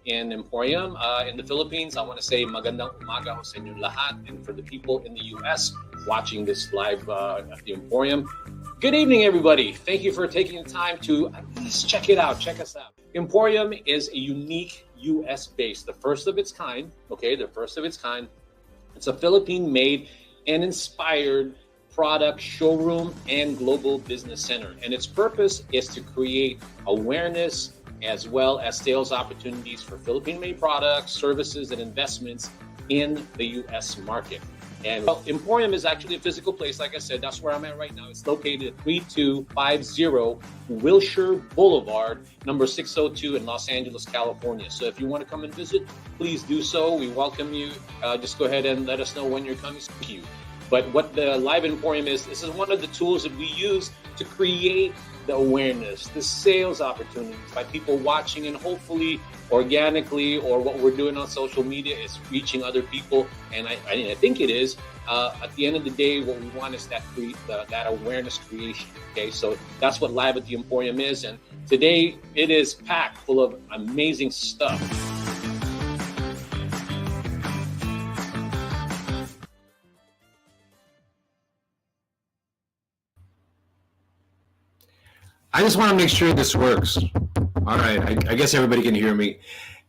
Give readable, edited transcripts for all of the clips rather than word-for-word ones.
in Emporium in the Philippines. I want to say magandang umaga ho sa inyong lahat, and for the people in the US watching this live at the Emporium, good evening, everybody. Thank you for taking the time to at least check it out. Check us out. Emporium is a unique US based, the first of its kind. Okay, the first of its kind. It's a Philippine-made and inspired product showroom and global business center, and its purpose is to create awareness as well as sales opportunities for Philippine-made products, services, and investments in the U.S. market. And Emporium is actually a physical place. Like I said, that's where I'm at right now. It's located at 3250 Wilshire Boulevard, number 602 in Los Angeles, California. So if you want to come and visit, please do so. We welcome you. Just go ahead and let us know when you're coming. Thank you. But what the Live Emporium is, this is one of the tools that we use to create the awareness, the sales opportunities by people watching, and hopefully organically, or what we're doing on social media is reaching other people. And I think it is. At the end of the day, what we want is that awareness creation. Okay, so that's what Live at the Emporium is. And today it is packed full of amazing stuff. I just want to make sure this works. All right, I guess everybody can hear me.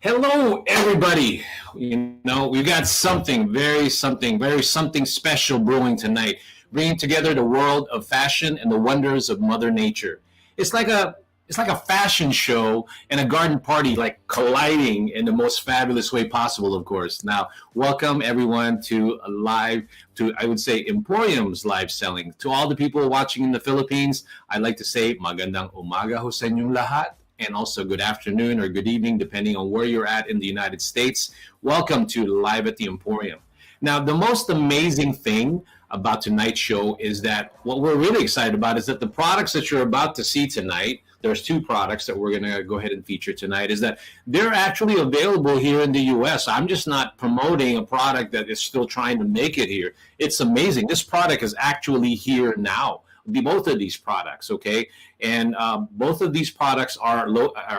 Hello, everybody. You know, we've got something very special brewing tonight, bringing together the world of fashion and the wonders of Mother Nature. It's like it's like a fashion show and a garden party, like colliding in the most fabulous way possible, of course. Now, welcome everyone to I would say, Emporium's live selling. To all the people watching in the Philippines, I'd like to say magandang umaga ho sa inyong lahat, and also good afternoon or good evening, depending on where you're at in the United States. Welcome to Live at the Emporium. Now, the most amazing thing about tonight's show is that what we're really excited about is that the products that you're about to see tonight, there's two products that we're going to go ahead and feature tonight, is that they're actually available here in the U.S. I'm just not promoting a product that is still trying to make it here. It's amazing. This product is actually here now. Both of these products, okay? And both of these products are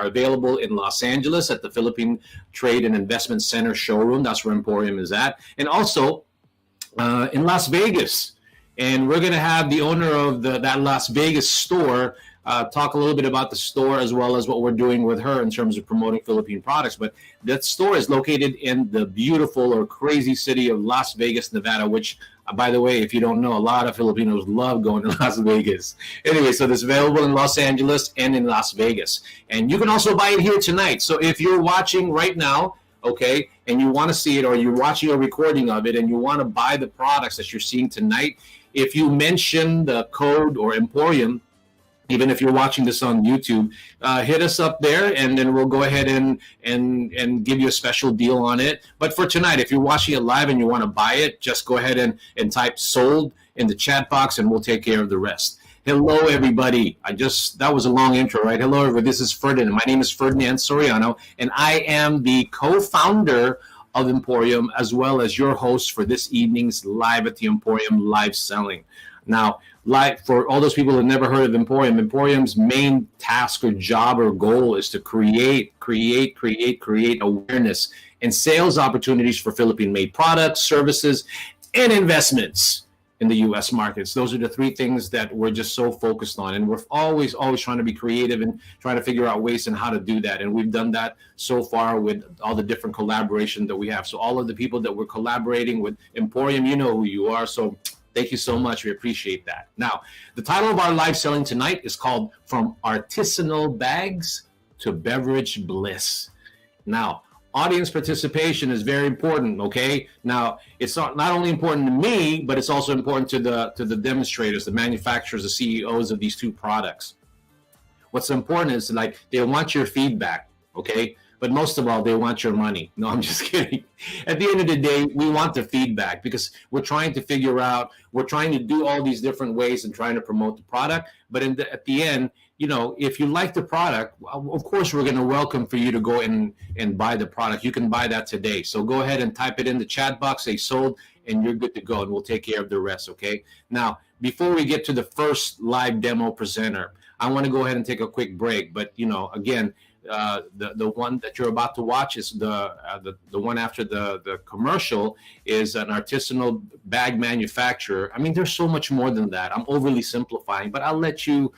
available in Los Angeles at the Philippine Trade and Investment Center showroom. That's where Emporium is at. And also in Las Vegas. And we're going to have the owner of that Las Vegas store talk a little bit about the store, as well as what we're doing with her in terms of promoting Philippine products. But that store is located in the beautiful or crazy city of Las Vegas, Nevada, which, by the way, if you don't know, a lot of Filipinos love going to Las Vegas. Anyway, so it's available in Los Angeles and in Las Vegas. And you can also buy it here tonight. So if you're watching right now, okay, and you want to see it, or you're watching a recording of it and you want to buy the products that you're seeing tonight, if you mention the code or Emporium, even if you're watching this on YouTube, hit us up there, and then we'll go ahead and give you a special deal on it. But for tonight, if you're watching it live and you want to buy it, just go ahead and type sold in the chat box, and we'll take care of the rest. Hello, everybody. That was a long intro, right? Hello, everybody. This is Ferdinand. My name is Ferdinand Soriano, and I am the co-founder of Emporium, as well as your host for this evening's Live at the Emporium live selling. Now, for all those people who have never heard of Emporium, Emporium's main task or job or goal is to create awareness and sales opportunities for Philippine-made products, services, and investments in the U.S. markets. Those are the three things that we're just so focused on. And we're always trying to be creative and trying to figure out ways on how to do that. And we've done that so far with all the different collaboration that we have. So all of the people that we're collaborating with Emporium, you know who you are. So thank you so much. We appreciate that. Now, the title of our live selling tonight is called From Artisanal Bags to Beverage Bliss. Now, audience participation is very important, okay? Now, it's not only important to me, but it's also important to the demonstrators, the manufacturers, the CEOs of these two products. What's important is, like, they want your feedback, okay? But most of all, they want your money. No, I'm just kidding. At the end of the day, we want the feedback, because we're trying to do all these different ways and trying to promote the product. But at the end, you know, if you like the product, of course, we're going to welcome for you to go and buy the product. You can buy that today. So go ahead and type it in the chat box, say sold, and you're good to go, and we'll take care of the rest, okay? Now, before we get to the first live demo presenter, I want to go ahead and take a quick break. But, you know, again, the one that you're about to watch is the one after the commercial is an artisanal bag manufacturer. I mean, there's so much more than that. I'm overly simplifying, but I'll let you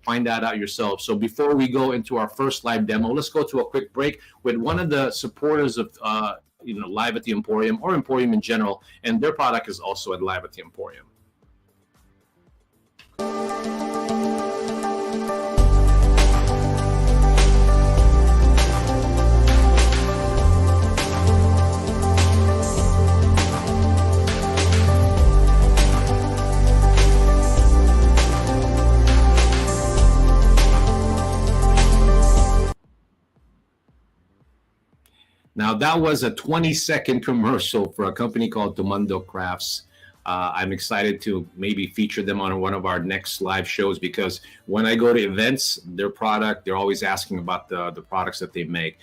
find that out yourself. So before we go into our first live demo, let's go to a quick break with one of the supporters of Live at the Emporium, or Emporium in general, and their product is also at Live at the Emporium. Now, that was a 20-second commercial for a company called Tumando Crafts. I'm excited to maybe feature them on one of our next live shows, because when I go to events, they're always asking about the products that they make.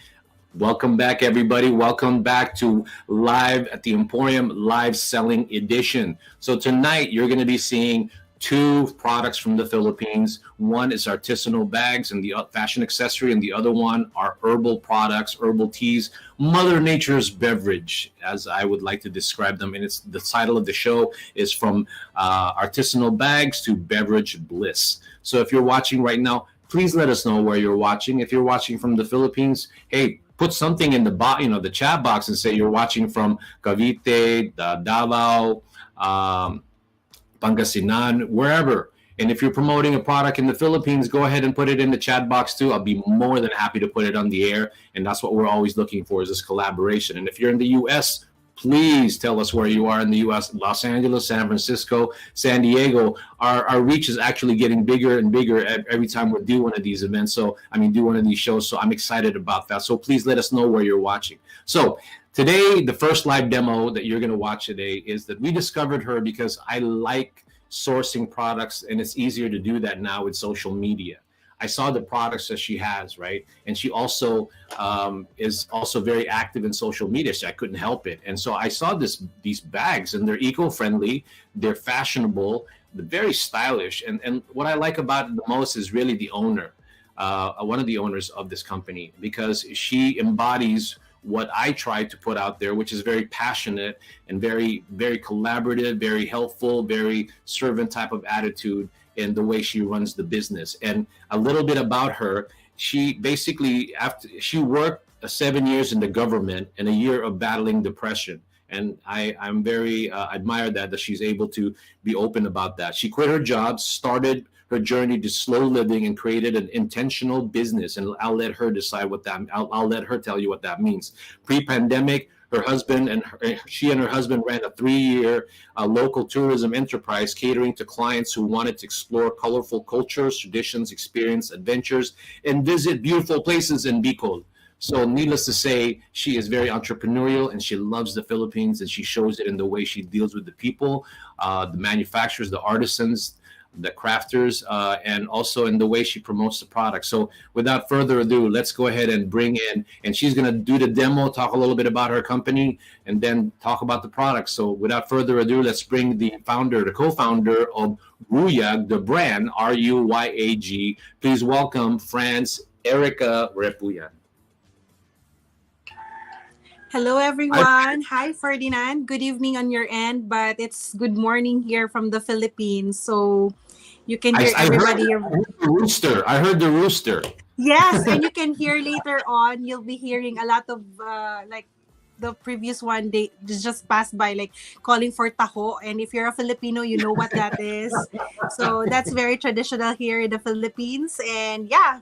Welcome back, everybody. Welcome back to Live at the Emporium Live Selling Edition. So tonight, you're going to be seeing two products from the Philippines. One is artisanal bags and the fashion accessory, and the other one are herbal products, herbal teas, Mother Nature's beverage, as I would like to describe them. And it's the title of the show is From Artisanal Bags to Beverage Bliss. So if you're watching right now, please let us know where you're watching. If you're watching from the Philippines, hey, put something in the chat box and say you're watching from Cavite, Davao, Pangasinan, wherever. And if you're promoting a product in the Philippines, go ahead and put it in the chat box too. I'll be more than happy to put it on the air. And that's what we're always looking for, is this collaboration. And if you're in the US, please tell us where you are in the US. Los Angeles, San Francisco, San Diego. Our reach is actually getting bigger and bigger every time we do one of these events. So, do one of these shows. So I'm excited about that. So please let us know where you're watching. So today, the first live demo that you're going to watch today is that we discovered her because I like sourcing products, and it's easier to do that now with social media. I saw the products that she has, right? And she also is also very active in social media, so I couldn't help it. And so I saw these bags, and they're eco-friendly, they're fashionable, they're very stylish. And what I like about it the most is really the owner, one of the owners of this company, because she embodies what I try to put out there, which is very passionate and very, very collaborative, very helpful, very servant type of attitude in the way she runs the business. And a little bit about her, she basically, after she worked 7 years in the government and a year of battling depression. And I'm very admire that she's able to be open about that. She quit her job, started her journey to slow living, and created an intentional business. And I'll let her decide what that, I'll let her tell you what that means. Pre-pandemic, her husband and she and her husband ran a 3-year local tourism enterprise catering to clients who wanted to explore colorful cultures, traditions, experience adventures, and visit beautiful places in Bicol. So needless to say, she is very entrepreneurial, and she loves the Philippines, and she shows it in the way she deals with the people, the manufacturers, the artisans, the crafters, and also in the way she promotes the product. So without further ado, let's go ahead and bring in, and she's going to do the demo, talk a little bit about her company, and then talk about the product. So without further ado, let's bring the founder, the co-founder of RUYAG, the brand, RUYAG. Please welcome Franz, Erika, Repuyan. Hello, everyone. Hi, Ferdinand. Good evening on your end, but it's good morning here from the Philippines. So you can hear everybody. I heard the rooster. I heard the rooster. Yes, and you can hear later on. You'll be hearing a lot of like the previous one. They just passed by, like calling for taho. And if you're a Filipino, you know what that is. So that's very traditional here in the Philippines. And yeah.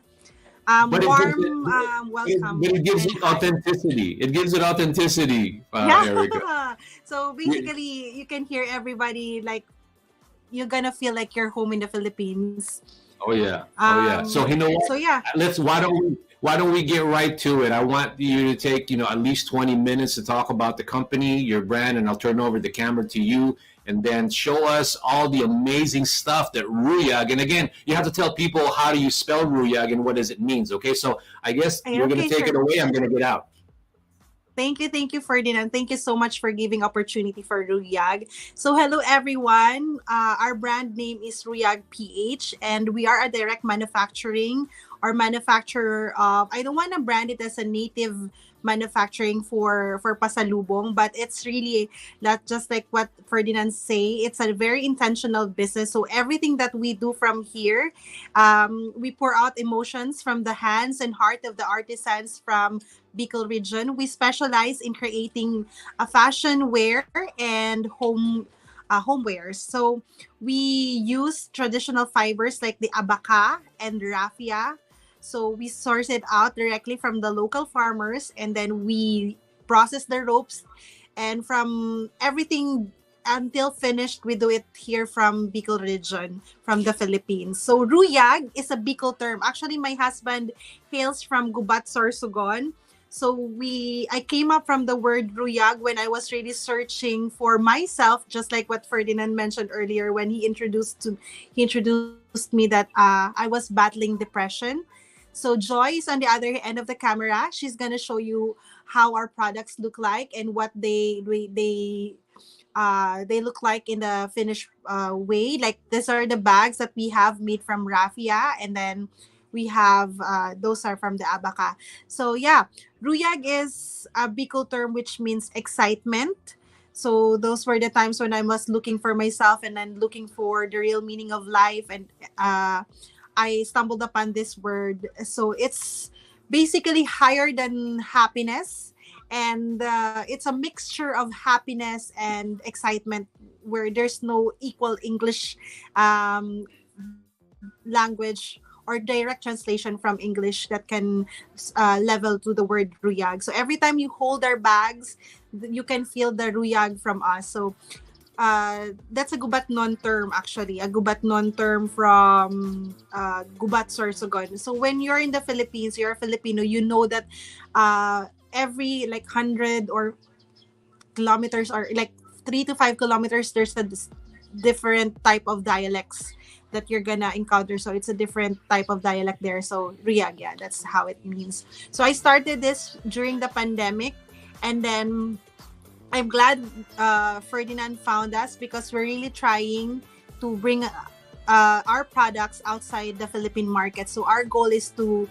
Welcome. But it gives it authenticity. It gives it authenticity, Erika. So basically, you can hear everybody, like you're gonna feel like you're home in the Philippines. Oh yeah. So you know what? So yeah. Why don't we get right to it? I want you to take at least 20 minutes to talk about the company, your brand, and I'll turn over the camera to you. And then show us all the amazing stuff that RUYAG, and again, you have to tell people how do you spell RUYAG and what does it mean, okay? So I guess you're going to take it away. I'm going to get out. Thank you, Ferdinand. Thank you so much for giving opportunity for RUYAG. So hello, everyone. Our brand name is RUYAG PH, and we are a direct manufacturing or manufacturer of, I don't want to brand it as a native manufacturing for pasalubong, but it's really not just like what Ferdinand say. It's a very intentional business. So everything that we do from here, we pour out emotions from the hands and heart of the artisans from Bicol region. We specialize in creating a fashion wear and homewares. So we use traditional fibers like the abaca and raffia. So we source it out directly from the local farmers, and then we process the ropes, and from everything until finished, we do it here from Bicol region, from the Philippines. So RUYAG is a Bicol term. Actually, my husband hails from Gubat, Sorsogon. So I came up from the word RUYAG when I was really searching for myself, just like what Ferdinand mentioned earlier when he introduced me that I was battling depression. So Joy is on the other end of the camera. She's gonna show you how our products look like and what they look like in the finished way. Like these are the bags that we have made from raffia, and then we have those are from the abaca. So yeah, RUYAG is a Bicol term which means excitement. So those were the times when I was looking for myself and then looking for the real meaning of life, and I stumbled upon this word. So it's basically higher than happiness, and it's a mixture of happiness and excitement where there's no equal English language or direct translation from English that can level to the word RUYAG. So every time you hold our bags, you can feel the RUYAG from us. So that's a gubat non term, actually, a gubat non term from Gubat Sorsogon. So when you're in the Philippines, you're a Filipino, you know that every like 100 or kilometers, or like 3 to 5 kilometers, there's a different type of dialects that you're gonna encounter. So it's a different type of dialect there. So RUYAG, yeah, that's how it means. So I started this during the pandemic, and then I'm glad Ferdinand found us, because we're really trying to bring our products outside the Philippine market. So our goal is to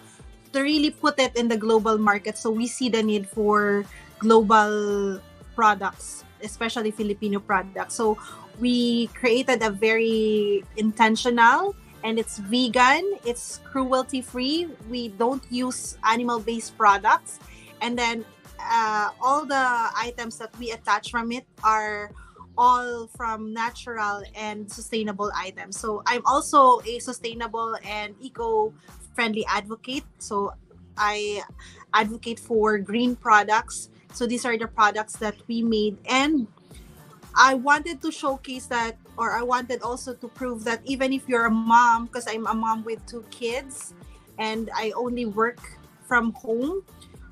really put it in the global market. So we see the need for global products, especially Filipino products. So we created a very intentional, and it's vegan, it's cruelty-free. We don't use animal-based products. And then all the items that we attach from it are all from natural and sustainable items. So I'm also a sustainable and eco-friendly advocate. So I advocate for green products. So these are the products that we made, and I wanted to showcase that, or I wanted also to prove that even if you're a mom, because I'm a mom with 2 kids and I only work from home,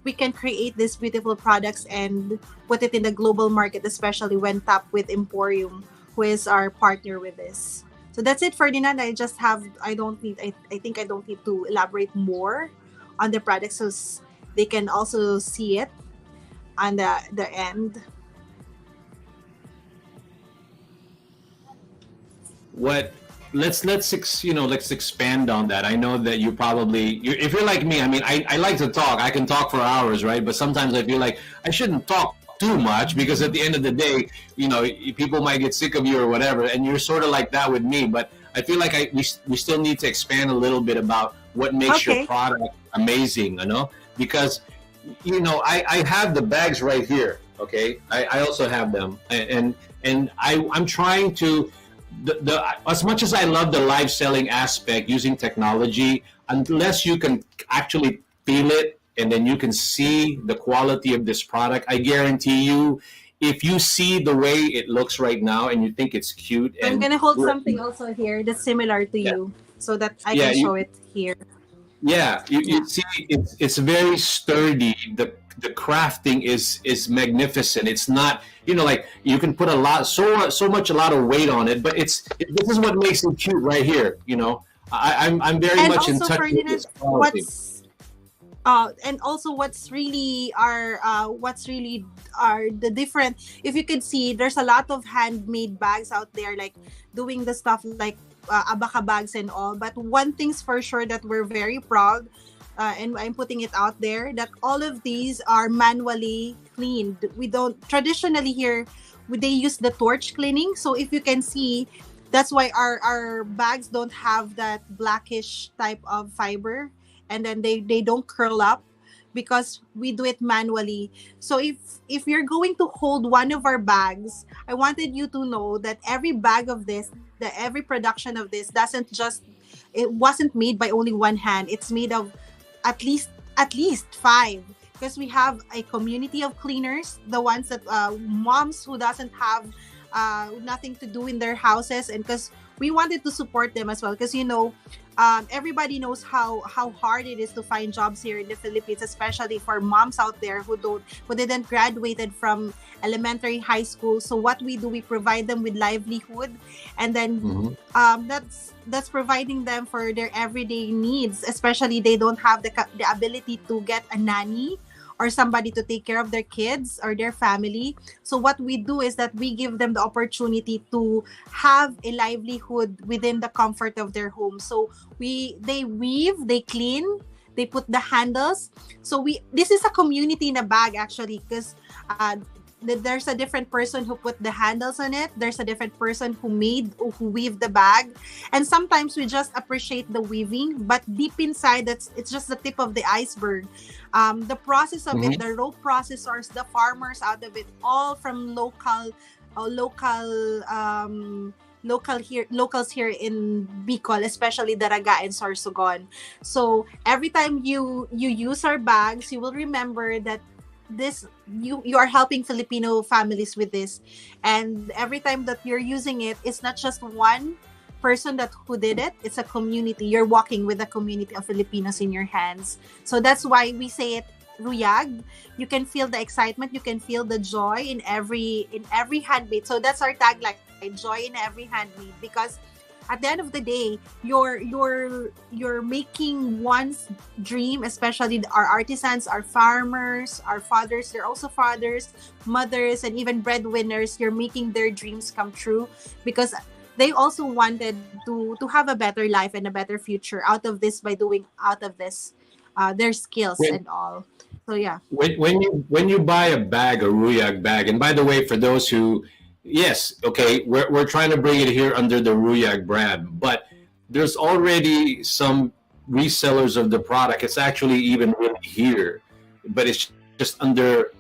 we can create these beautiful products and put it in the global market, especially when tapped with Emporium, who is our partner with this. So that's it, Ferdinand. I think I don't need to elaborate more on the products, so they can also see it on the end. Let's expand on that. I know that if you're like me, I mean, I like to talk. I can talk for hours, right? But sometimes I feel like I shouldn't talk too much, because at the end of the day, people might get sick of you or whatever, and you're sort of like that with me. But I feel like we still need to expand a little bit about what makes your product amazing, because I have the bags right here. Okay, I also have them, and I'm trying to. As much as I love the live selling aspect using technology, unless you can actually feel it and then you can see the quality of this product, I guarantee you, if you see the way it looks right now and you think it's cute, I'm gonna hold something also here that's similar to you, so that I can show it here. Yeah, you see, it's very sturdy. The crafting is magnificent. It's not, like you can put a lot of weight on it, but this is what makes it cute right here. I'm very much in touch with this quality. And also what's really are the different, if you could see, there's a lot of handmade bags out there, like doing the stuff like abaka bags and all. But one thing's for sure that we're very proud, and I'm putting it out there, that all of these are manually cleaned. We don't traditionally here, they use the torch cleaning. So if you can see, that's why our bags don't have that blackish type of fiber, and then they don't curl up, because we do it manually. So if you're going to hold one of our bags, I wanted you to know that every bag of this, every production of this it wasn't made by only one hand. It's made of at least 5, because we have a community of cleaners, the ones that moms who doesn't have nothing to do in their houses, and because we wanted to support them as well, because everybody knows how hard it is to find jobs here in the Philippines, especially for moms out there who didn't graduated from elementary, high school. So what we do, we provide them with livelihood, and then that's providing them for their everyday needs, especially they don't have the ability to get a nanny or somebody to take care of their kids or their family. So what we do is that we give them the opportunity to have a livelihood within the comfort of their home. So they weave, they clean, they put the handles. So this is a community in a bag, actually, because there's a different person who put the handles on it. There's a different person who weaved the bag. And sometimes we just appreciate the weaving, but deep inside, it's just the tip of the iceberg. The process of it, the rope processors, the farmers out of it, all from local locals here in Bicol, especially Daraga and Sorsogon. So every time you use our bags, you will remember that this you are helping Filipino families with this. And every time that you're using it, it's not just one person that who did it, it's a community. You're walking with a community of Filipinos in your hands. So that's why we say it Ruyag. You can feel the excitement, you can feel the joy in every handmade. So that's our tagline, joy in every handmade, because at the end of the day, you're making one's dream, especially our artisans, our farmers, our fathers. They're also fathers, mothers, and even breadwinners. You're making their dreams come true, because they also wanted to have a better life and a better future out of this, by doing out of this their skills and all. So yeah. When you buy a bag, a Ruyag bag, and by the way, for those who, yes, okay, we're trying to bring it here under the Ruyag brand, but there's already some resellers of the product. It's actually even really here, but it's just under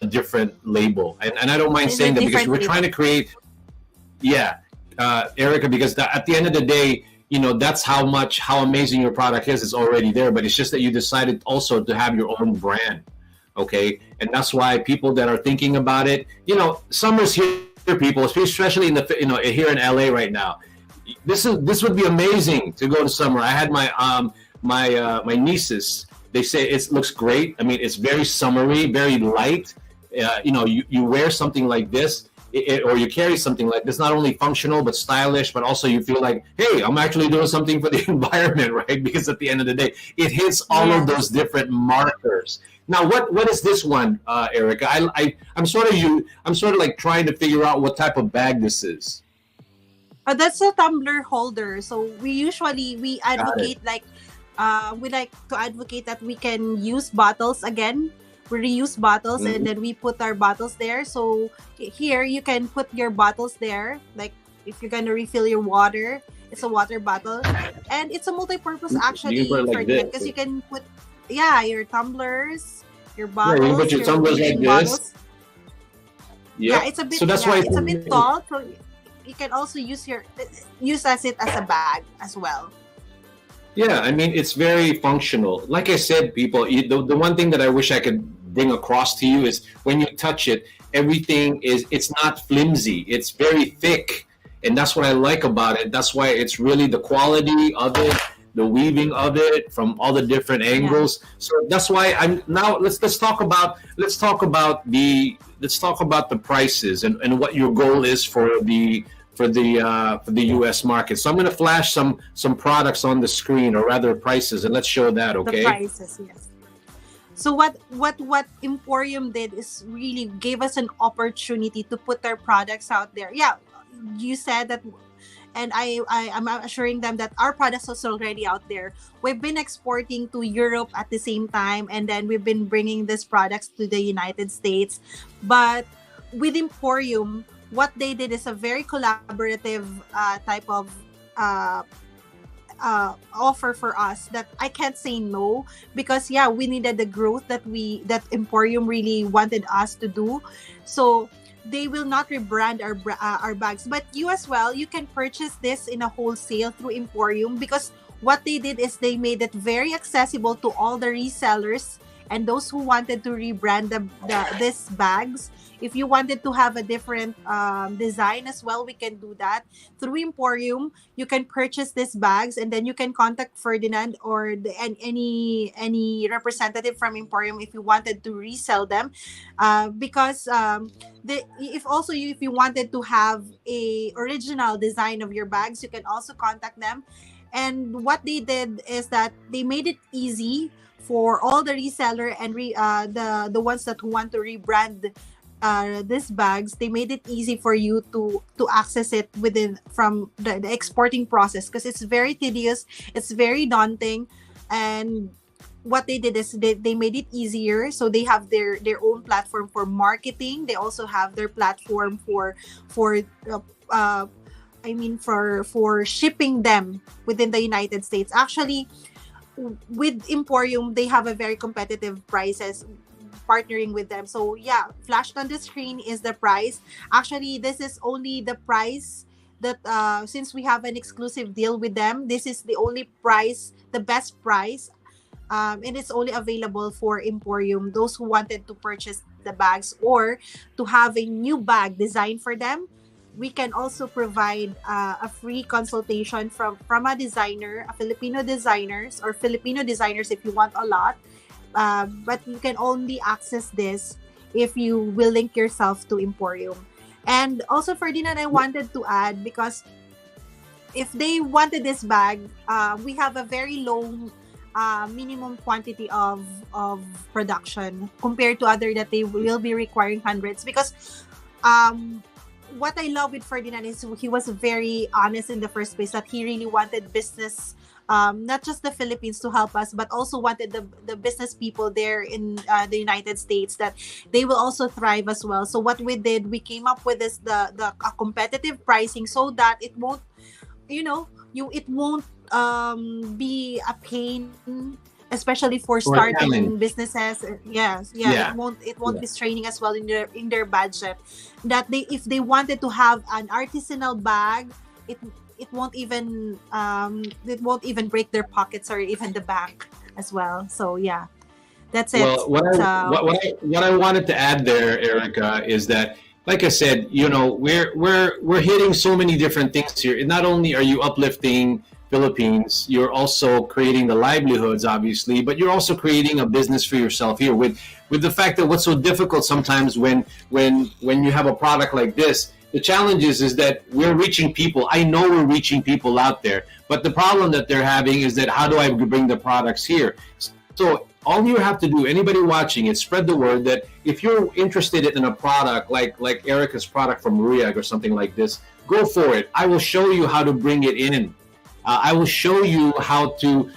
a different label. And I don't mind It's a saying that, because different we're label. trying to create, Erika, because at the end of the day, you know, that's how amazing your product is. It's already there, but it's just that you decided also to have your own brand. Okay. And that's why people that are thinking about it, you know, summer's here, people, especially in the, you know, here in LA right now. This would be amazing to go to summer. I had my my nieces. They say it looks great. I mean, it's very summery, very light. You know, you wear something like this, or you carry something like this, not only functional but stylish, but also you feel like, hey, I'm actually doing something for the environment, right? Because at the end of the day, it hits all of those different markers. Now, what is this one, Erika? I'm sort of like trying to figure out what type of bag this is. That's a tumbler holder. So we advocate we like to advocate that we can use bottles again. We reuse bottles, and then we put our bottles there. So here you can put your bottles there. Like if you're gonna refill your water, it's a water bottle, and it's a multi-purpose actually because you can put your tumblers, your bottles. Yeah, you can put your tumblers like this. Yeah, it's a bit. So that's why it's a bit tall. So you can also use it as a bag as well. Yeah, I mean, it's very functional. Like I said, people, the one thing that I wish I could bring across to you is when you touch it, it's not flimsy. It's very thick. And that's what I like about it. That's why it's really the quality of it, the weaving of it from all the different angles. Yeah. So that's why let's talk about the prices and what your goal is for the U.S. market. So I'm going to flash some products on the screen, or rather prices, and let's show that. Okay. The prices, yes. So what Emporium did is really gave us an opportunity to put our products out there. Yeah, you said that, and I'm assuring them that our products are already out there. We've been exporting to Europe at the same time, and then we've been bringing these products to the United States. But with Emporium, what they did is a very collaborative type of offer for us that I can't say no, because we needed the growth that Emporium really wanted us to do. So they will not rebrand our bags, but you as well, you can purchase this in a wholesale through Emporium, because what they did is they made it very accessible to all the resellers and those who wanted to rebrand these bags. If you wanted to have a different design as well, we can do that. Through Emporium, you can purchase these bags, and then you can contact Ferdinand or any representative from Emporium if you wanted to resell them. Because if you wanted to have a original design of your bags, you can also contact them. And what they did is that they made it easy for all the reseller and the ones that want to rebrand these bags. They made it easy for you to access it from the exporting process, because it's very tedious, it's very daunting. And what they did is they made it easier. So they have their own platform for marketing. They also have their platform for shipping them within the United States. Actually, with Emporium, they have a very competitive prices partnering with them. So flashed on the screen is the price. Actually, this is only the price that since we have an exclusive deal with them, this is the only price, the best price, and it's only available for Emporium. Those who wanted to purchase the bags or to have a new bag designed for them, we can also provide a free consultation from a designer, a Filipino designers or Filipino designers if you want a lot. But you can only access this if you will link yourself to Emporium. And also, Ferdinand, I wanted to add, because if they wanted this bag, we have a very low minimum quantity of production compared to other that they will be requiring hundreds. Because what I love with Ferdinand is he was very honest in the first place, that he really wanted business, not just the Philippines to help us, but also wanted the business people there in the United States, that they will also thrive as well. So what we did, we came up with this the competitive pricing, so that it won't, it won't be a pain, especially for starting businesses. Yes, yeah. It won't be straining as well in their budget. That if they wanted to have an artisanal bag, it won't even break their pockets or even the bank as well. So yeah, that's it. Well, what I wanted to add there, Erika, is that, like I said, we're hitting so many different things here. Not only are you uplifting Philippines, you're also creating the livelihoods, obviously, but you're also creating a business for yourself here with the fact that what's so difficult sometimes when you have a product like this, the challenge is that we're reaching people. I know we're reaching people out there, but the problem that they're having is that how do I bring the products here? So all you have to do, anybody watching it, spread the word that if you're interested in a product like Erika's product from RUYAG or something like this, go for it. I will show you how to bring it in. I will show you how to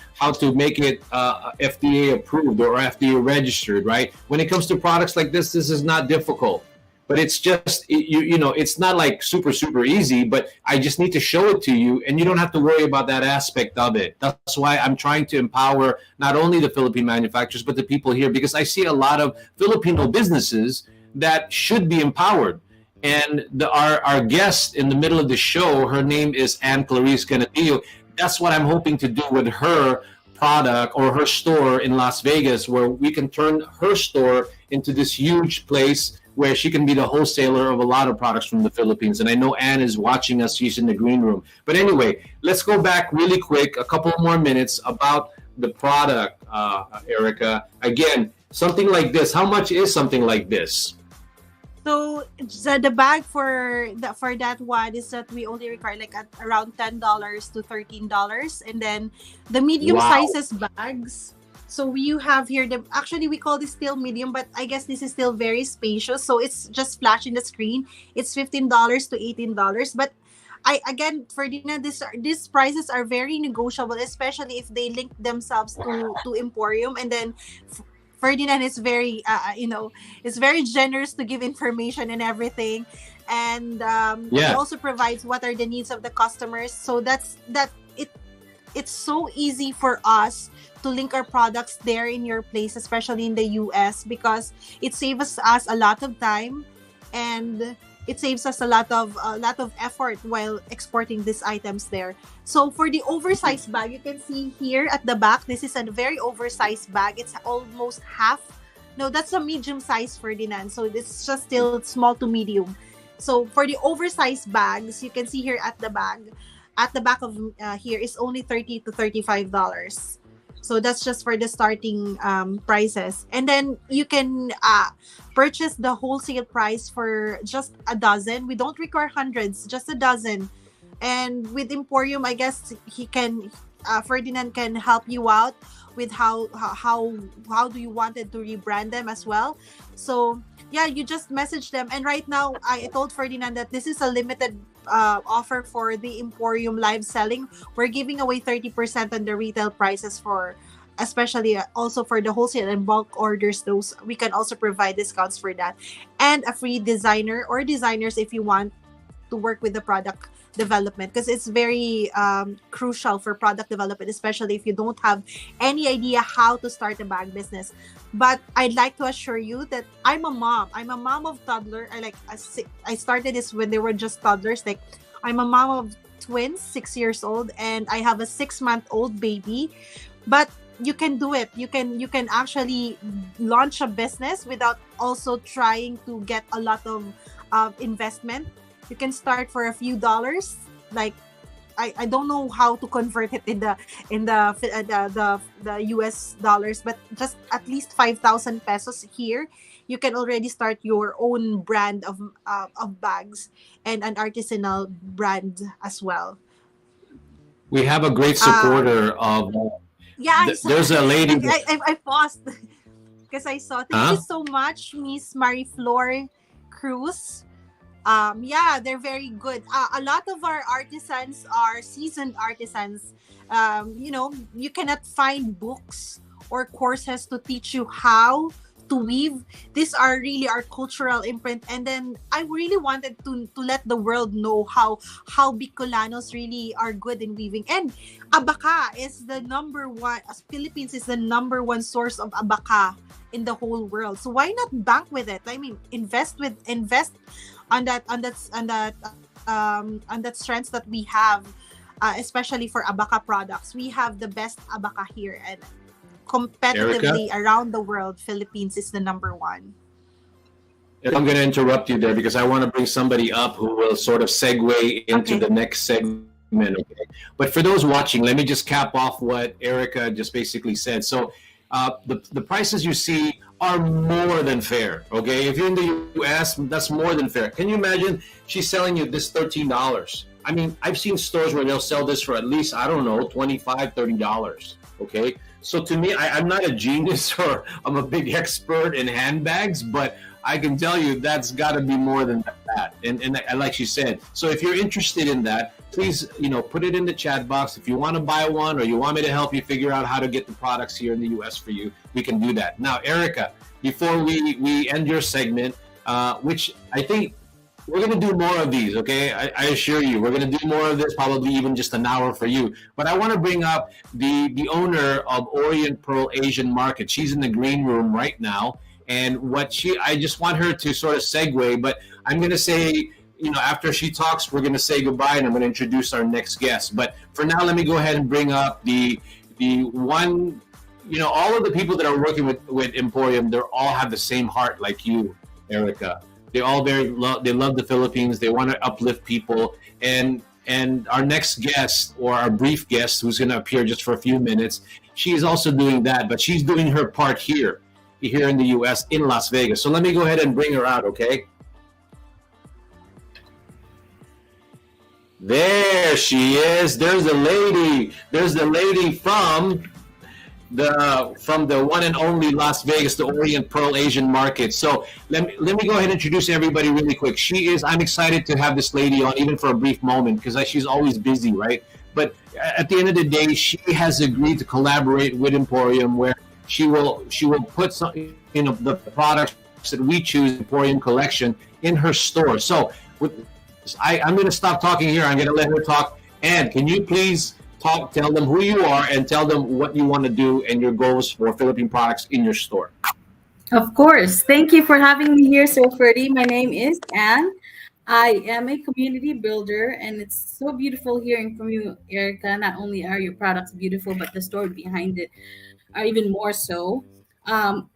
make it FDA approved or FDA registered, right? When it comes to products like this is not difficult. But it's just, it's not like super, super easy, but I just need to show it to you, and you don't have to worry about that aspect of it. That's why I'm trying to empower not only the Philippine manufacturers, but the people here, because I see a lot of Filipino businesses that should be empowered. And our guest in the middle of the show, her name is Anne Clarice Canadillo. That's what I'm hoping to do with her product or her store in Las Vegas, where we can turn her store into this huge place where she can be the wholesaler of a lot of products from the Philippines. And I know Anne is watching us. She's in the green room. But anyway, let's go back really quick, a couple more minutes about the product, Erika. Again, something like this. How much is something like this? So the bag for that one is that we only require like at around $10 to $13, and then the medium sizes bags. So you have here actually we call this still medium, but I guess this is still very spacious. So it's just flashing the screen. It's $15 to $18, but Ferdinand, these prices are very negotiable, especially if they link themselves to Emporium, and then Ferdinand is very, is very generous to give information and everything, and he also provides what are the needs of the customers. So it's so easy for us to link our products there in your place, especially in the US, because it saves us a lot of time, and it saves us a lot of effort while exporting these items there. So for the oversized bag, you can see here at the back, this is a very oversized bag. It's almost half. No, that's a medium size, Ferdinand. So it's just still small to medium. So for the oversized bags, you can see here at the back of here is only $30 to $35. So that's just for the starting prices. And then you can purchase the wholesale price for just a dozen. We don't require hundreds, just a dozen. And with Emporium, I guess Ferdinand can help you out with how do you want it to rebrand them as well. So yeah, you just message them. And right now, I told Ferdinand that this is a limited offer for the Emporium live selling. We're giving away 30% on the retail prices especially also for the wholesale and bulk orders. Those we can also provide discounts for that, and a free designer or designers if you want to work with the product development, because it's very crucial for product development, especially if you don't have any idea how to start a bag business. But I'd like to assure you that I'm a mom of toddler. I started this when they were just toddlers, like I'm a mom of twins, 6 years old, and I have a 6-month-old baby. But you can do it. You can actually launch a business without also trying to get a lot of investment. You can start for a few dollars. Like, I don't know how to convert it in the US dollars, but just at least 5,000 pesos here, you can already start your own brand of bags and an artisanal brand as well. We have a great Uh supporter of. yeah, I saw. There's a lady. I paused because I saw. Thank you Huh? so much, Miss Marie Flor Cruz. Yeah, they're very good. A lot of our artisans are seasoned artisans. You cannot find books or courses to teach you how to weave. These are really our cultural imprint. And then I really wanted to let the world know how Bicolanos really are good in weaving. And abaca is the number one, as Philippines is the number one source of abaca in the whole world. So why not bank with it? I mean, invest on that strengths that we have, especially for abaca products. We have the best abaca here, and Erica, competitively around the world, Philippines is the number one. I'm going to interrupt you there because I want to bring somebody up who will sort of segue into Okay. the next segment. Okay. But for those watching, let me just cap off what Erica just basically said. So the prices you see are more than fair. Okay. If you're in the US, that's more than fair. Can you imagine she's selling you this $13? I mean, I've seen stores where they'll sell this for at least, I don't know, $25, $30. Okay. So to me, I'm not a genius or I'm a big expert in handbags, but I can tell you that's got to be more than that. And like she said, so if you're interested in that, please, put it in the chat box. If you want to buy one or you want me to help you figure out how to get the products here in the US for you, we can do that. Now, Erica, before we end your segment, which I think we're going to do more of these, okay? I assure you, we're going to do more of this, probably even just an hour for you. But I want to bring up the owner of Orient Pearl Asian Market. She's in the green room right now. And I just want her to sort of segue, but I'm going to say, after she talks, we're going to say goodbye and I'm going to introduce our next guest. But for now, let me go ahead and bring up the one, all of the people that are working with Emporium, they all have the same heart like you, Erica. They all they love the Philippines. They want to uplift people. And our next guest, or our brief guest, who's going to appear just for a few minutes, she is also doing that, but she's doing her part here in the U.S. in Las Vegas. So let me go ahead and bring her out, okay? There she is. There's the lady. There's the lady from the one and only Las Vegas, the Orient Pearl Asian Market. So let me go ahead and introduce everybody really quick. I'm excited to have this lady on, even for a brief moment, because she's always busy, right? But at the end of the day, she has agreed to collaborate with Emporium, where she will put some, the products that we choose, Emporium collection, in her store. So I'm going to stop talking here. I'm going to let her talk. And can you please tell them who you are and tell them what you want to do and your goals for Philippine products in your store? Of course. Thank you for having me here, Sir Ferdy. My name is Anne. I am a community builder, and it's so beautiful hearing from you, Erica. Not only are your products beautiful, but the story behind it are even more so. Um,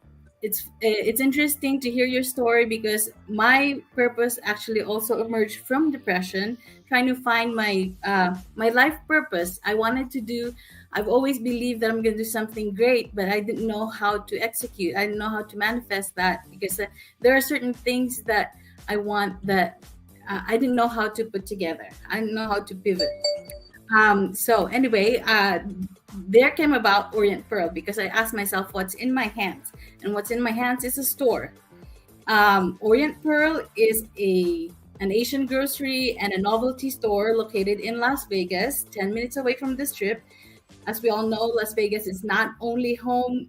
it's interesting to hear your story because my purpose actually also emerged from depression, trying to find my life purpose. I've always believed that I'm going to do something great, but I didn't know how to execute. I didn't know how to manifest that because there are certain things that I want that I didn't know how to put together. I didn't know how to pivot. So anyway, there came about Orient Pearl because I asked myself what's in my hands, and what's in my hands is a store. Orient Pearl is an Asian grocery and a novelty store located in Las Vegas, 10 minutes away from the Strip. As we all know, Las Vegas is not only home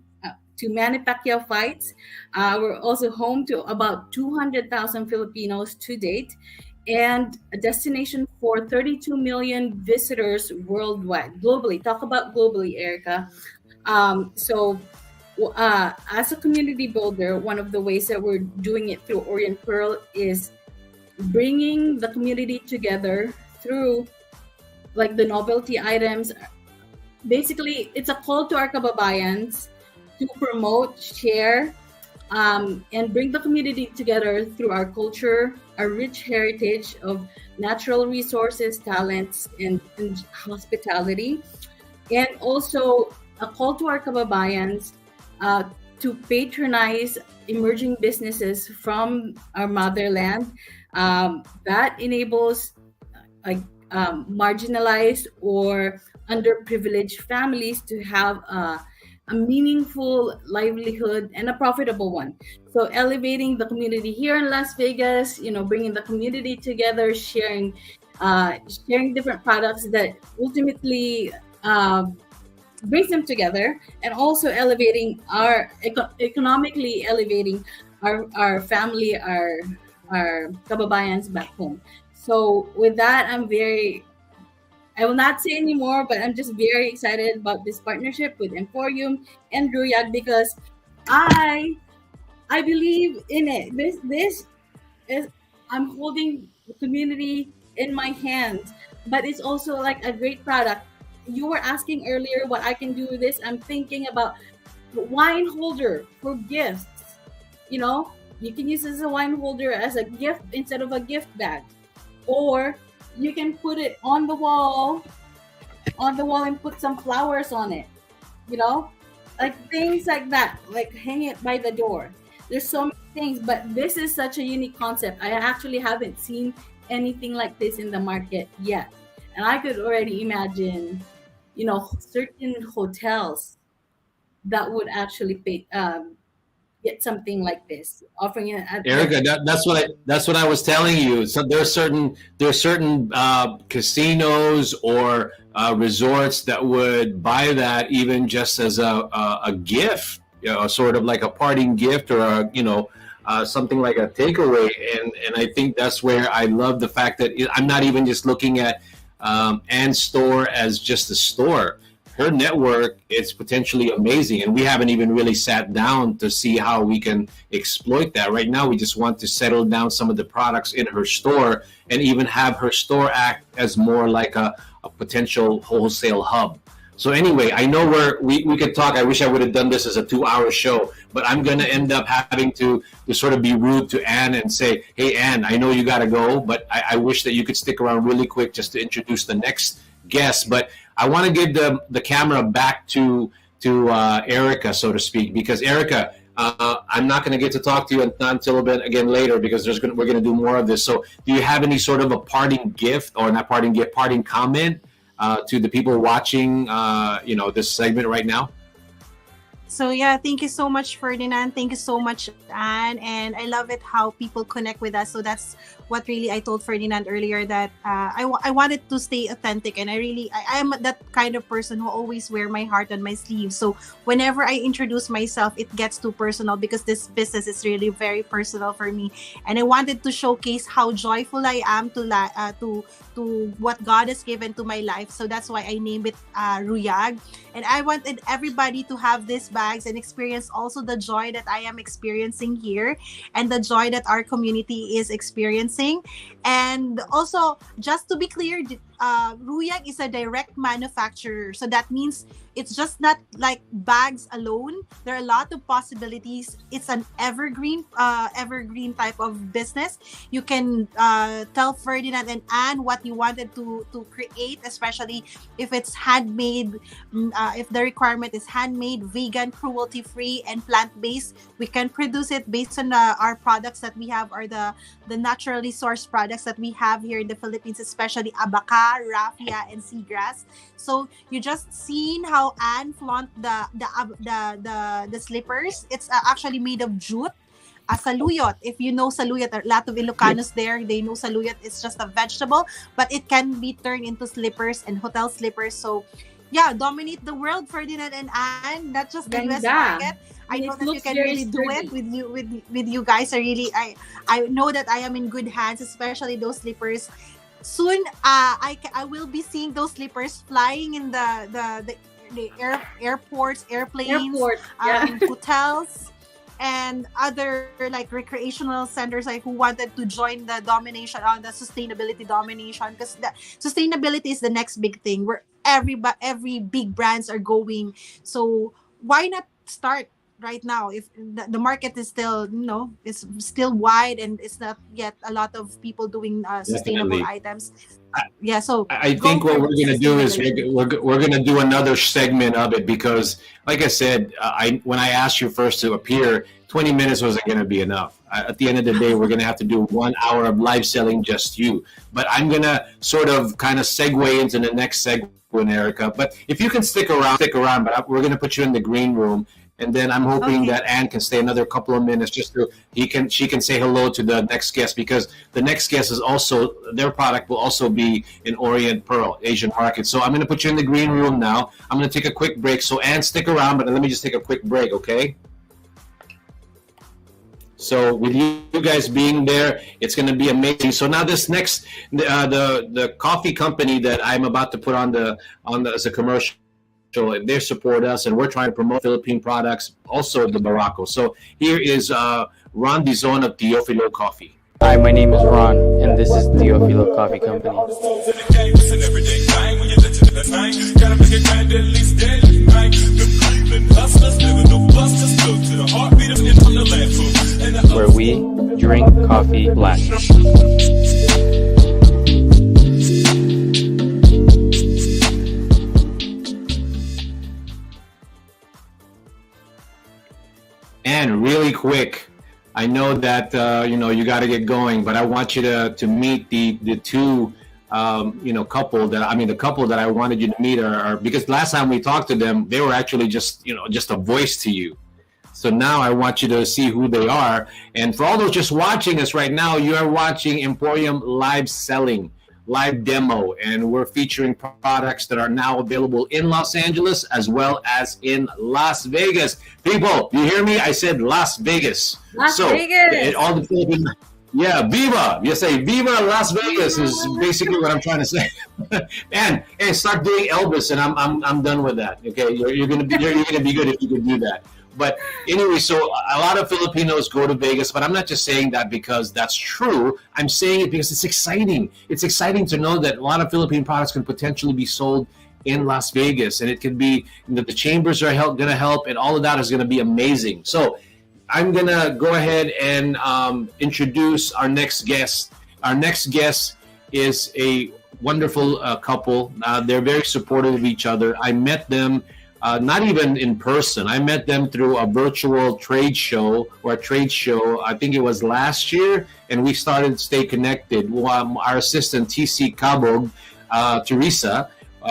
to Manny Pacquiao fights, we're also home to about 200,000 Filipinos to date, and a destination for 32 million visitors worldwide, globally. Talk about globally, Erica. As a community builder, one of the ways that we're doing it through Orient Pearl is bringing the community together through like the novelty items. Basically, it's a call to our kababayans to promote, share, and bring the community together through our culture, our rich heritage of natural resources, talents, and hospitality. And also a call to our kababayans to patronize emerging businesses from our motherland that enables marginalized or underprivileged families to have a meaningful livelihood and a profitable one. So elevating the community here in Las Vegas, bringing the community together, sharing different products that ultimately brings them together, and also elevating economically elevating our family, our kababayans back home. So with that, I will not say anymore, but I'm just very excited about this partnership with Emporium and RUYAG because I believe in it. This is, I'm holding the community in my hands, but it's also like a great product. You were asking earlier what I can do with this. I'm thinking about wine holder for gifts. You can use this as a wine holder as a gift instead of a gift bag, or you can put it on the wall and put some flowers on it, like things like that, like hang it by the door. There's so many things, but this is such a unique concept. I actually haven't seen anything like this in the market yet. And I could already imagine, certain hotels that would actually pay, get something like this, offering it at Erika, that's what I was telling you. So there are certain casinos or resorts that would buy that even just as a gift, sort of like a parting gift, or something like a takeaway. And I think that's where I love the fact that I'm not even just looking at Ann's store as just a store. Her network is potentially amazing, and we haven't even really sat down to see how we can exploit that. Right now, we just want to settle down some of the products in her store and even have her store act as more like a potential wholesale hub. So anyway, I know we could talk. I wish I would have done this as a 2-hour show, but I'm going to end up having to sort of be rude to Ann and say, hey, Ann, I know you got to go, but I wish that you could stick around really quick just to introduce the next guest. But I want to give the camera back to Erika, so to speak, because Erika, I'm not going to get to talk to you until a bit again later because we're going to do more of this. So do you have any sort of a parting gift, or not parting gift, parting comment to the people watching, this segment right now? So yeah, thank you so much, Ferdinand. Thank you so much, Anne. And I love it how people connect with us. So that's what really I told Ferdinand earlier, that I wanted to stay authentic. And I am that kind of person who always wear my heart on my sleeve. So whenever I introduce myself, it gets too personal because this business is really very personal for me. And I wanted to showcase how joyful I am to what God has given to my life. So that's why I named it RUYAG. And I wanted everybody to have these bags and experience also the joy that I am experiencing here and the joy that our community is experiencing. And also, just to be clear, RUYAG is a direct manufacturer. So that means it's just not like bags alone. There are a lot of possibilities. It's an evergreen type of business. You can tell Ferdinand and Anne what you wanted to create, especially if it's handmade, if the requirement is handmade, vegan, cruelty-free, and plant-based. We can produce it based on our products that we have, or the naturally sourced products that we have here in the Philippines, especially abaca, raffia, and seagrass. So you just seen how Anne flaunt the slippers. It's actually made of jute. Saluyot. If you know saluyot, a lot of Ilocanos there, they know saluyot. It's just a vegetable, but it can be turned into slippers and hotel slippers. So yeah, dominate the world, Ferdinand and Anne, not just the US market. I know that you can really do it with you guys. I know that I am in good hands, especially those slippers. Soon, I will be seeing those slippers flying in the airports, airplanes, hotels. and other like recreational centers like who wanted to join the domination on the sustainability domination, because the sustainability is the next big thing where every big brands are going. So why not start right now if the market is still, it's still wide and it's not yet a lot of people doing sustainable Definitely. items. Yeah, so I go think what for we're going to do is sustainability. we're going to do another segment of it because, like I said, when I asked you first to appear, 20 minutes wasn't going to be enough. At the end of the day, we're going to have to do 1 hour of live selling just you. But I'm going to sort of kind of segue into the next segment, Erica. But if you can stick around. But we're going to put you in the green room. And then I'm hoping Okay. that Anne can stay another couple of minutes just so she can say hello to the next guest, because the next guest is also, their product will also be in Orient Pearl, Asian market. So I'm going to put you in the green room now. I'm going to take a quick break. So Anne, stick around, but let me just take a quick break, okay? So with you guys being there, it's going to be amazing. So now this next, the coffee company that I'm about to put on the as a commercial, they support us, and we're trying to promote Philippine products, also the Morocco. So here is Ron Dizon of Teofilo Coffee. Hi, my name is Ron, and this is Teofilo Coffee Company. Where we drink coffee black. And really quick, I know that you got to get going, but I want you to meet the two couple the couple that I wanted you to meet are because last time we talked to them, they were actually just a voice to you. So now I want you to see who they are. And for all those just watching us right now, you are watching Emporium Live Selling, live demo, and we're featuring products that are now available in Los Angeles as well as in Las Vegas. People, you hear me? I said Las Vegas. Las Vegas. All the Philippine, yeah, Viva. You say Viva Las Vegas is basically what I'm trying to say. And hey, start doing Elvis, and I'm done with that. Okay, you're gonna be good if you can do that. But anyway, so a lot of Filipinos go to Vegas, but I'm not just saying that because that's true. I'm saying it because it's exciting. It's exciting to know that a lot of Philippine products can potentially be sold in Las Vegas, and it can be that the chambers are going to help, and all of that is going to be amazing. So I'm going to go ahead and introduce our next guest. Our next guest is a wonderful couple. They're very supportive of each other. I met them not even in person. I met them through a virtual trade show or a trade show. I think it was last year, and we started to stay connected. Our assistant, TC Cabog, Teresa,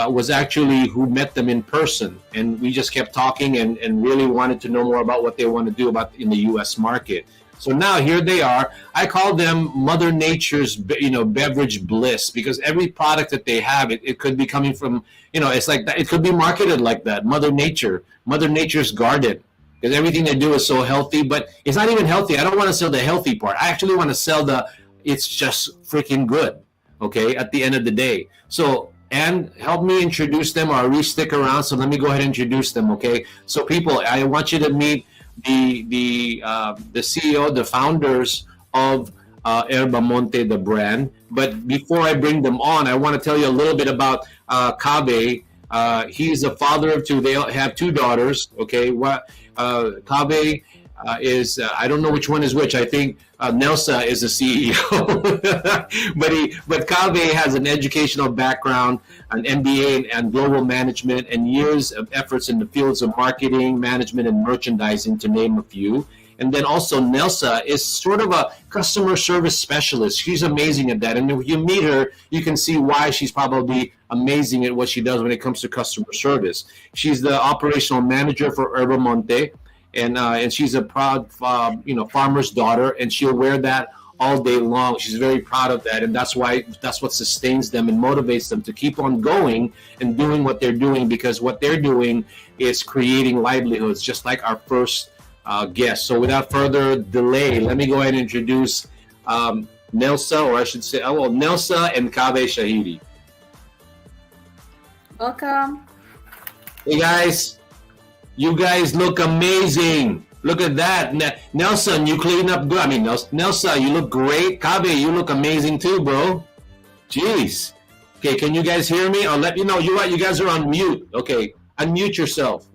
was actually who met them in person, and we just kept talking and really wanted to know more about what they want to do about in the U.S. market. So now here they are. I call them Mother Nature's, beverage bliss, because every product that they have, it could be coming from, it's like that. It could be marketed like that. Mother Nature's garden, because everything they do is so healthy. But it's not even healthy. I don't want to sell the healthy part. I actually want to sell it's just freaking good. Okay, at the end of the day. So, and help me introduce them, or stick around. So let me go ahead and introduce them. Okay. So people, I want you to meet the CEO, the founders of Yerba Monte, the brand. But before I bring them on, I want to tell you a little bit about Kaveh. He's a father of two. They have two daughters. Okay, Kaveh is I don't know which one is which. I think Nelsa is the CEO, but Kaveh has an educational background, an MBA and global management, and years of efforts in the fields of marketing, management, and merchandising, to name a few. And then also Nelsa is sort of a customer service specialist. She's amazing at that. And if you meet her, you can see why she's probably amazing at what she does when it comes to customer service. She's the operational manager for Yerba Monte. And she's a proud, farmer's daughter, and she'll wear that all day long. She's very proud of that, and that's what sustains them and motivates them to keep on going and doing what they're doing, because what they're doing is creating livelihoods, just like our first guest. So without further delay, let me go ahead and introduce Nelsa, or I should say, Nelsa and Kaveh Shahidi. Welcome. Hey guys. You guys look amazing. Look at that. Nelson, you clean up good. I mean, Nelson, you look great. Kaveh, you look amazing too, bro. Jeez. Okay, can you guys hear me? I'll let you know. You're right, you guys are on mute. Okay, unmute yourself.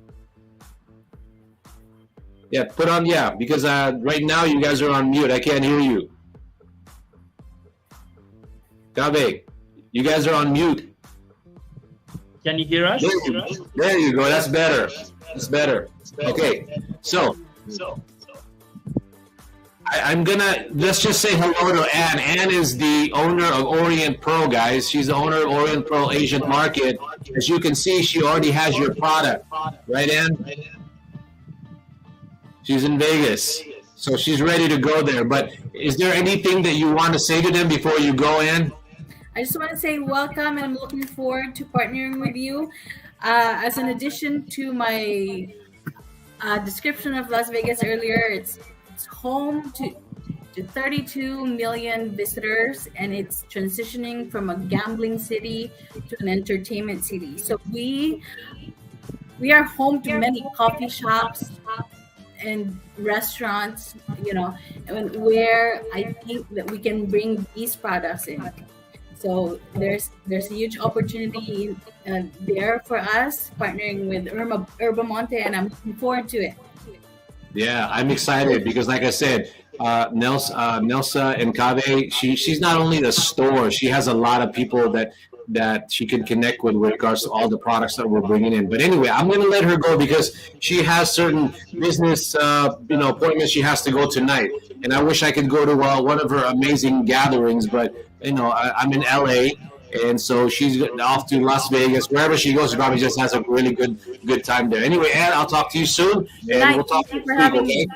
Yeah, put on, yeah, because right now you guys are on mute. I can't hear you. Kaveh, you guys are on mute. Can you hear us? There you go. That's better. That's better. Okay, so I'm gonna, let's just say hello to Anne. Anne is the owner of Orient Pro, guys. She's the owner of Orient Pro Asian Market. As you can see, she already has your product, right, Anne? She's in Vegas, so she's ready to go there. But is there anything that you want to say to them before you go, Anne? I just want to say welcome, and I'm looking forward to partnering with you. As an addition to my description of Las Vegas earlier, it's home to 32 million visitors, and it's transitioning from a gambling city to an entertainment city. So we are home to many coffee shops and restaurants, and where I think that we can bring these products in. So there's a huge opportunity there for us partnering with Herba Monte, and I'm looking forward to it. Yeah, I'm excited because, like I said, Nelsa and Kaveh, she's not only the store, she has a lot of people that she can connect with regards to all the products that we're bringing in. But anyway, I'm going to let her go because she has certain business appointments she has to go tonight. And I wish I could go to one of her amazing gatherings, but I'm in LA, and so she's off to Las Vegas. Wherever she goes, she probably just has a really good time there. Anyway, Anne, I'll talk to you soon, and we'll talk to you soon, okay?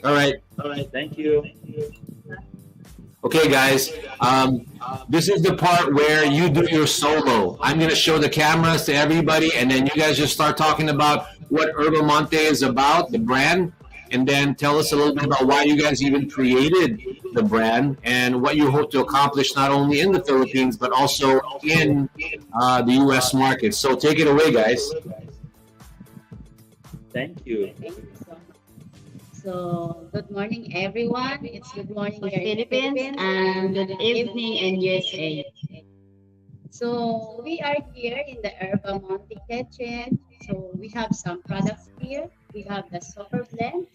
All right. Thank you. Okay, guys, this is the part where you do your solo. I'm going to show the cameras to everybody, and then you guys just start talking about what Herba Monte is about, the brand, and then tell us a little bit about why you guys even created the brand and what you hope to accomplish not only in the Philippines, but also in the U.S. market. So take it away, guys. Thank you. So, good morning, everyone. It's good morning here in Philippines and good evening in USA. So, we are here in the Herba Monte kitchen. So, we have some products here. We have the super blend,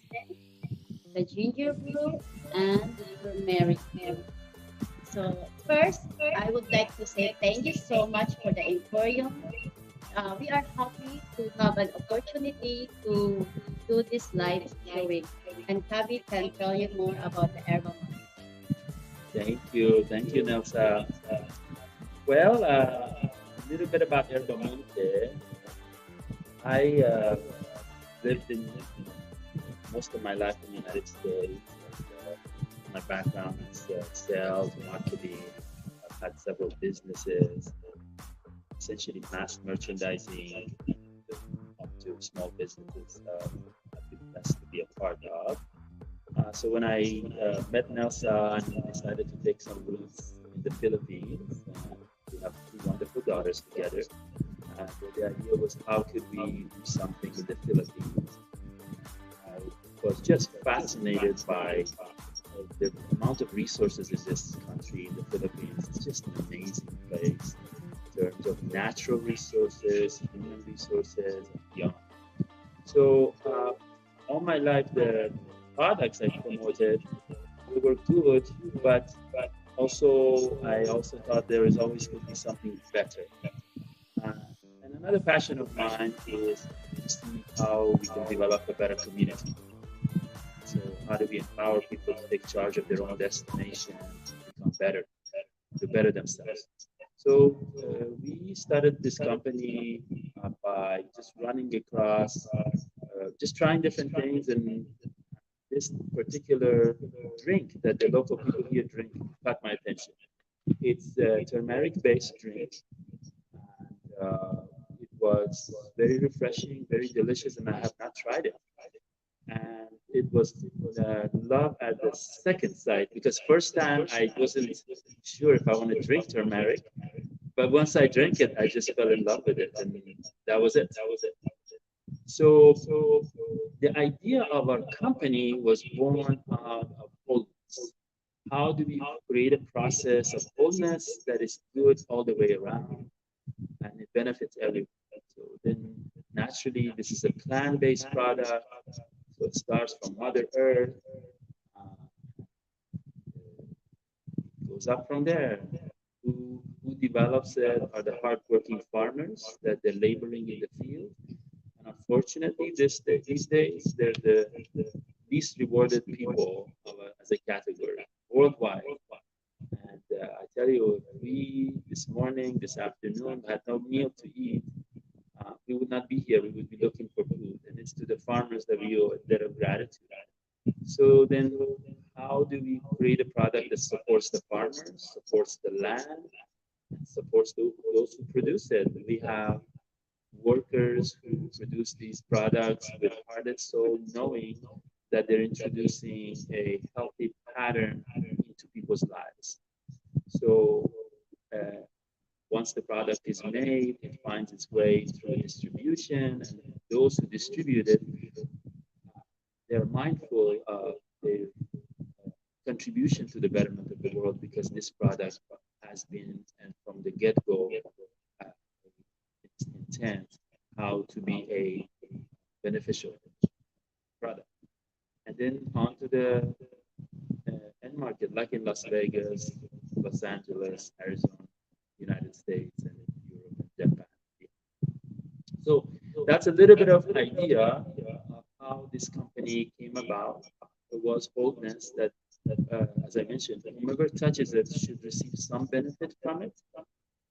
the ginger brew, and the turmeric. So, first, I would like to say thank you so much for the Emporium. We are happy to have an opportunity to do this live showing, and Kaveh can tell you more about the Herba Monte. Thank you, Nelsa. Well, a little bit about Herba Monte. I lived in most of my life in the United States. My background is sales, marketing. I've had several businesses, essentially mass merchandising up to small businesses. I've been blessed to be a part of. So when I met Nelsa and decided to take some roots in the Philippines, we have two wonderful daughters together. The idea was, how could we do something in the Philippines? I was just fascinated by the amount of resources in this country, in the Philippines. It's just an amazing place in terms of natural resources, human resources, and beyond. So all my life, the products I promoted, they were good, but also I also thought there is always going to be something better. And another passion of mine is to see how we can develop a better community. So how do we empower people to take charge of their own destination and become better, to better themselves? So we started this company by just running across, just trying different things, and this particular drink that the local people here drink caught my attention. It's a turmeric-based drink. It was very refreshing, very delicious, and I have not tried it. And it was love at the second sight, because first time I wasn't sure if I want to drink turmeric, but once I drank it, I just fell in love with it, and that was it. So the idea of our company was born out of wholeness. How do we create a process of wholeness that is good all the way around and it benefits everyone? So then naturally, this is a plant-based product. So it starts from Mother Earth, goes up from there. Who develops it are the hardworking farmers that they're laboring in the field. And unfortunately, these days, they're the least rewarded people as a category worldwide. And I tell you, if we this morning, this afternoon, had no meal to eat, we would not be here. We would be looking for food. And it's to the farmers that we owe a debt of gratitude. So then, how do we create a product that supports the farmers, supports the land, and supports those who produce it? We have workers who produce these products with heart and soul, knowing that they're introducing a healthy pattern into people's lives. So once the product is made, it finds its way through distribution, and those who distribute it, they're mindful of their contribution to the betterment of the world, because this product has been, and from the get-go, its intent how to be a beneficial product. And then on to the end market, like in Las Vegas, Los Angeles, Arizona, United States, and in Europe and Japan. So that's a little bit of idea of how this company came about. It was boldness that, as I mentioned, whoever touches it should receive some benefit from it,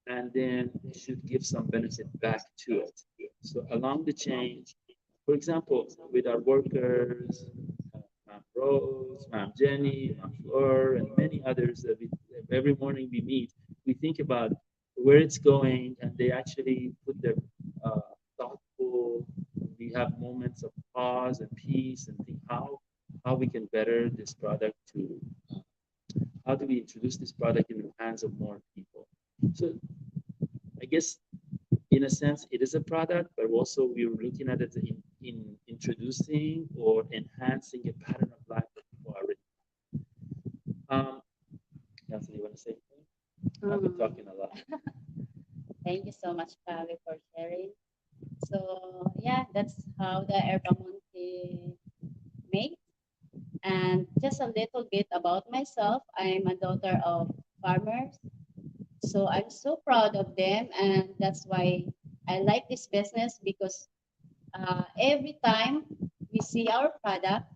and then should give some benefit back to it. So along the chain, for example, with our workers, Ma'am Rose, Ma'am Jenny, Ma'am Fleur, and many others that every morning we meet, we think about where it's going, and they actually put their thoughtful. We have moments of pause and peace, and think how we can better this product to how do we introduce this product in the hands of more people. So I guess in a sense it is a product, but also we're looking at it in introducing or enhancing a pattern of life that people already Nancy, you want to say anything? I've been talking a lot. Thank you so much, Kaveh, for sharing. So yeah, that's how the Herba Monte made. And just a little bit about myself. I'm a daughter of farmers. So I'm so proud of them, and that's why I like this business, because every time we see our product,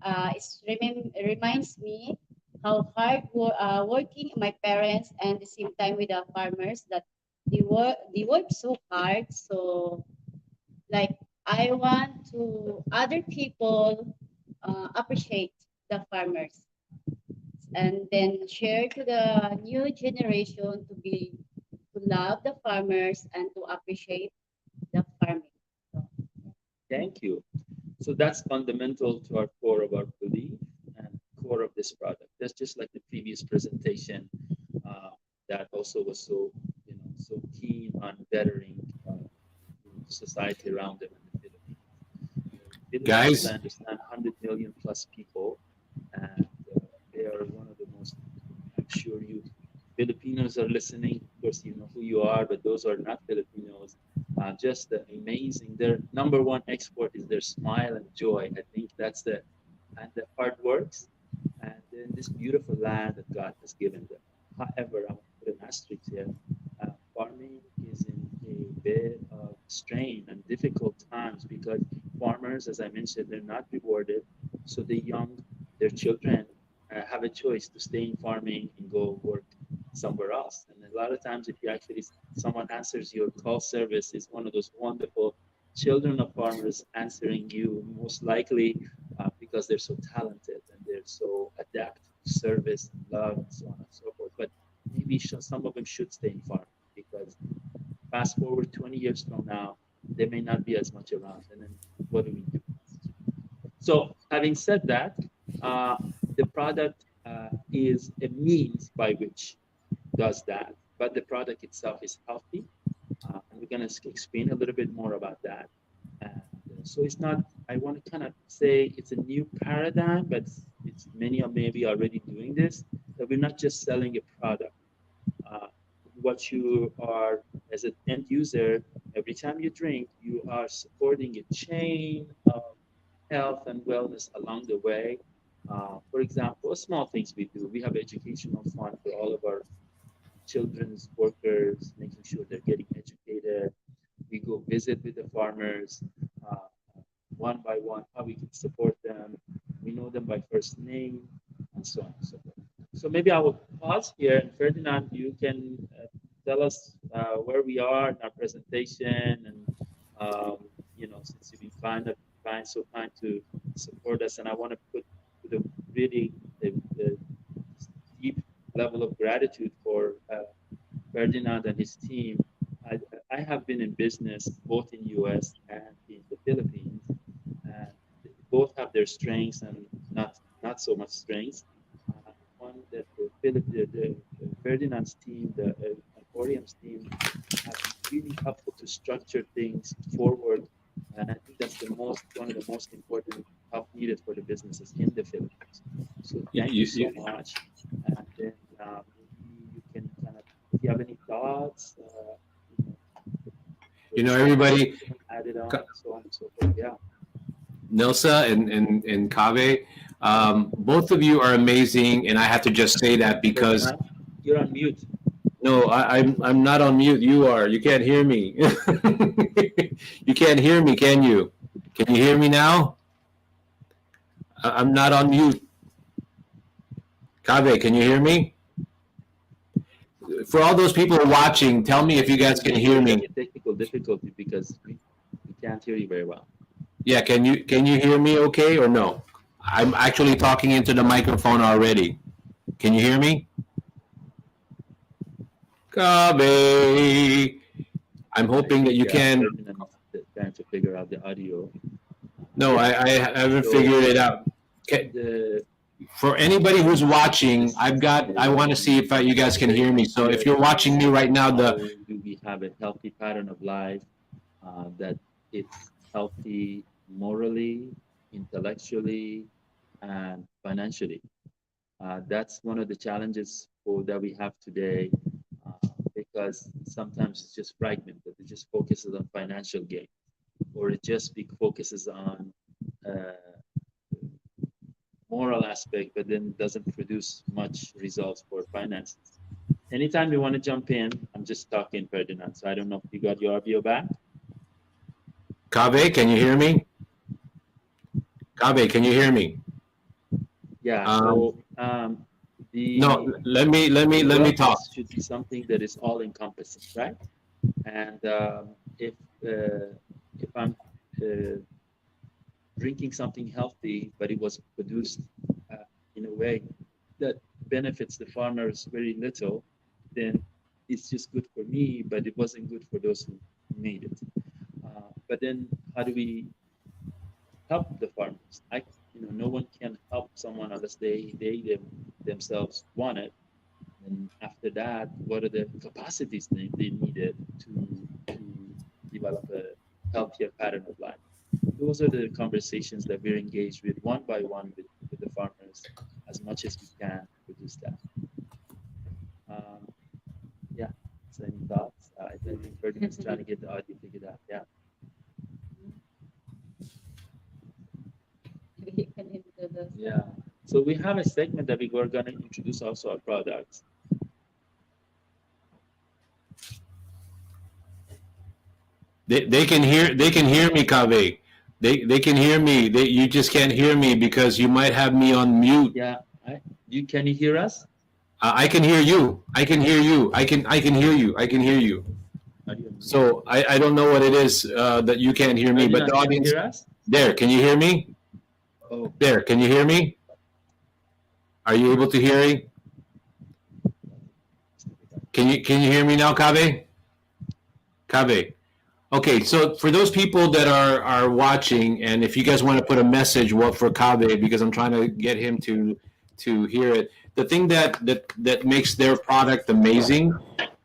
it reminds me how hard working my parents, and the same time with the farmers, that they work so hard. So like I want to other people appreciate the farmers, and then share to the new generation to love the farmers and to appreciate the farming. So, Thank you. So that's fundamental to our core of our belief and core of this product. That's just like the previous presentation that also was so so keen on bettering society around them in the Philippines. Guys, I understand 100 million plus people, and they are one of the most. I'm sure you Filipinos are listening. Of course, you know who you are, but those who are not Filipinos, just amazing. Their number one export is their smile and joy. I think that's the hard works, and then this beautiful land that God has given them. However, I want to put an asterisk here. Farming is in a bit of strain and difficult times, because farmers, as I mentioned, they're not rewarded. So their children have a choice to stay in farming and go work somewhere else. And a lot of times, if you actually someone answers your call service, is one of those wonderful children of farmers answering you, most likely because they're so talented and they're so adept to service and love and so on and so forth. But maybe some of them should stay in farming, because fast forward 20 years from now, they may not be as much around. And then what do we do? So having said that, the product is a means by which does that, but the product itself is healthy. And we're going to explain a little bit more about that. And so it's not I want to kind of say it's a new paradigm, but it's many are maybe already doing this. That we're not just selling a product. Uh, what you are as an end user, every time you drink, you are supporting a chain of health and wellness along the way. For example, small things we do. We have educational fund for all of our children's workers, making sure they're getting educated. We go visit with the farmers uh, one by one, how we can support them. We know them by first name, and so on and so forth. So maybe I will pause here, and Ferdinand, you can tell us where we are in our presentation, and since you've been so kind to support us, and I want to put the really the deep level of gratitude for Ferdinand and his team. I, I have been in business both in US and in the Philippines, and both have their strengths and not so much strengths. One that the Ferdinand's team, the Emporium's team, have been really helpful to structure things forward, and I think that's one of the most important help needed for the businesses in the Philippines. So thank you so much, and then maybe you can kind of, if you have any thoughts. Everybody, add it on, so on and so forth. Yeah. Nilsa and Kaveh, both of you are amazing, and I have to just say that because you're on mute. No, I'm not on mute. You are. You can't hear me. You can't hear me, can you? Can you hear me now? I'm not on mute. Kaveh, can you hear me? For all those people watching, tell me if you guys can hear me. Technical difficulty because we can't hear you very well. Yeah, can you hear me okay or no? I'm actually talking into the microphone already. Can you hear me? Kaveh. I'm hoping that you can. Trying to figure out the audio. No, I haven't figured it out. For anybody who's watching, I want to see if you guys can hear me. So if you're watching me right now, do we have a healthy pattern of life that it's healthy morally, intellectually, and financially? That's one of the challenges that we have today, because sometimes it's just fragmented. It just focuses on financial gain, or it just focuses on moral aspect, but then doesn't produce much results for finances. Anytime you want to jump in, I'm just talking, Ferdinand. So I don't know if you got your audio back. Kaveh, can you hear me? Kaveh, can you hear me? Yeah. No, let me talk. Should be something that is all encompassing, right? And if I'm drinking something healthy, but it was produced in a way that benefits the farmers very little, then it's just good for me, but it wasn't good for those who made it. But then how do we help the farmers? No one can help someone unless they themselves want it. And after that, what are the capacities they needed to develop a healthier pattern of life? Those are the conversations that we're engaged with one by one with the farmers as much as we can to produce that. Yeah, so any thoughts? I think Ferdinand's trying to get the audio figured out. Yeah. Yeah. So we have a segment that we're going to introduce also our products. They can hear me, Kaveh. They can hear me. You just can't hear me because you might have me on mute. Yeah. Can you hear us? I can hear you. I can hear you. I can hear you. I can hear you. So I don't know what it is that you can't hear me, but the audience. Hear us? There, can you hear me? Oh. There, can you hear me? Are you able to hear me? Can you hear me now, Kaveh? Kaveh. Okay, so for those people that are watching, and if you guys want to put a message for Kaveh, because I'm trying to get him to hear it. The thing that makes their product amazing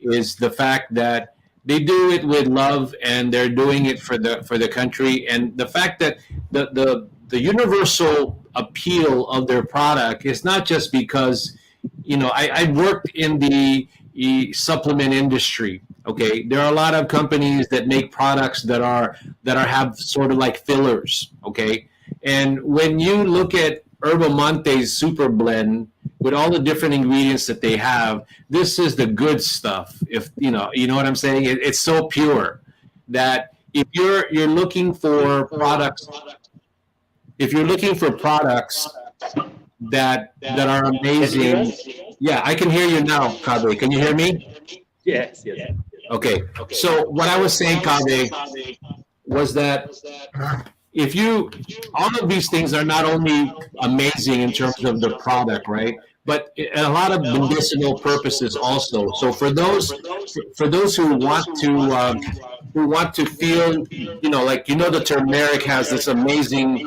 is the fact that They do it with love, and they're doing it for the country. And the fact that the universal appeal of their product is not just because, I worked in the supplement industry. Okay, there are a lot of companies that make products that are have sort of like fillers. Okay, and when you look at Herba Monte's Super Blend with all the different ingredients that they have, this is the good stuff. If you know what I'm saying. It's so pure that if you're looking for products, if you're looking for products that are Can you hear amazing. us? Yeah, I can hear you now, Kaveh. Can you hear me? Yes, yes. Okay. So what I was saying, Kaveh, was that if you all of these things are not only amazing in terms of the product, right, but a lot of medicinal purposes also. So for those who want to feel, like, the turmeric has this amazing,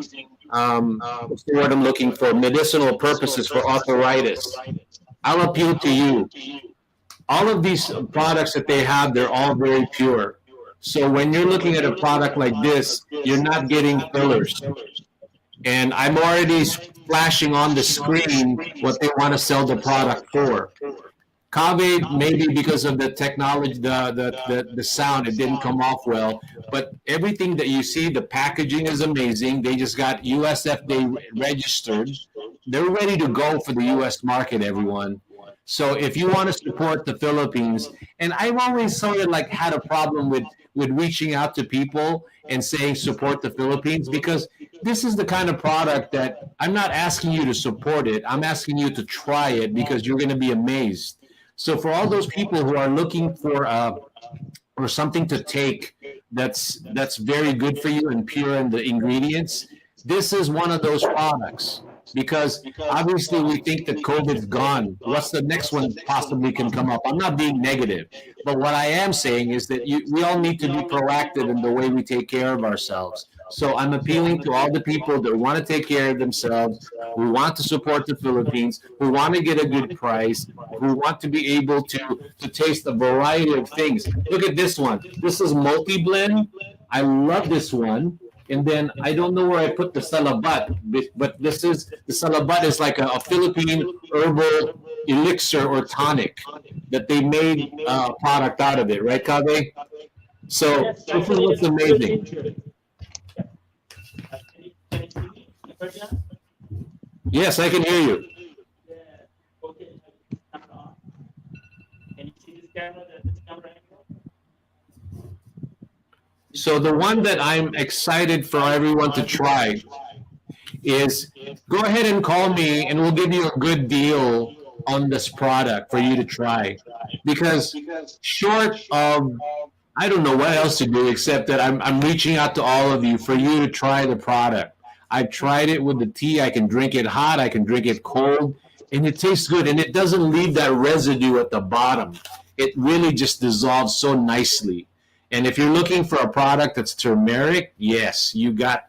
what's the word I'm looking for, medicinal purposes for arthritis. I'll appeal to you. All of these products that they have, they're all very pure. So when you're looking at a product like this, you're not getting fillers. And I'm already flashing on the screen what they want to sell the product for. Kaveh, maybe because of the technology, the sound, it didn't come off well. But everything that you see, the packaging is amazing. They just got USFDA registered. They're ready to go for the US market, everyone. So if you want to support the Philippines, and I've always sort of like had a problem with reaching out to people and saying support the Philippines, because this is the kind of product that I'm not asking you to support it. I'm asking you to try it because you're going to be amazed. So for all those people who are looking for something to take that's very good for you and pure in the ingredients, this is one of those products. Because obviously we think that COVID's gone. What's the next one possibly can come up? I'm not being negative, but what I am saying is that we all need to be proactive in the way we take care of ourselves. So I'm appealing to all the people that want to take care of themselves, who want to support the Philippines, who want to get a good price, who want to be able to taste a variety of things. Look at this one. This is multi-blend. I love this one. And then I don't know where I put the salabat, but the salabat is like a Philippine herbal elixir or tonic that they made a product out of it, right, Kaveh? So Yes, this is actually, what's it's pure amazing. ginger. Yeah. Can you see me, Repuyan? Yes, I can hear you. Yeah. Okay. Camera on. Can you see this camera angle? So the one that I'm excited for everyone to try is, go ahead and call me and we'll give you a good deal on this product for you to try. Because short of, I don't know what else to do except that I'm reaching out to all of you for you to try the product. I've tried it with the tea. I can drink it hot. I can drink it cold. And it tastes good. And it doesn't leave that residue at the bottom. It really just dissolves so nicely. And if you're looking for a product that's turmeric, yes, you got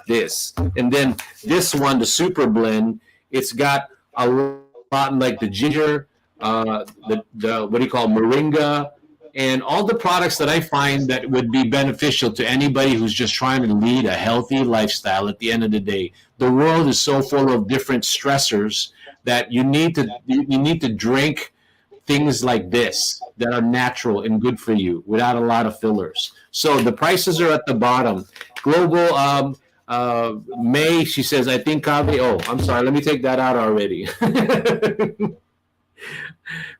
this. And then this one, the Super Blend, it's got a lot like the ginger, the what do you call it, moringa, and all the products that I find that would be beneficial to anybody who's just trying to lead a healthy lifestyle. At the end of the day, the world is so full of different stressors that you need to drink things like this that are natural and good for you without a lot of fillers. So the prices are at the bottom. Global May, she says, I think Kaveh. Oh, I'm sorry. Let me take that out already.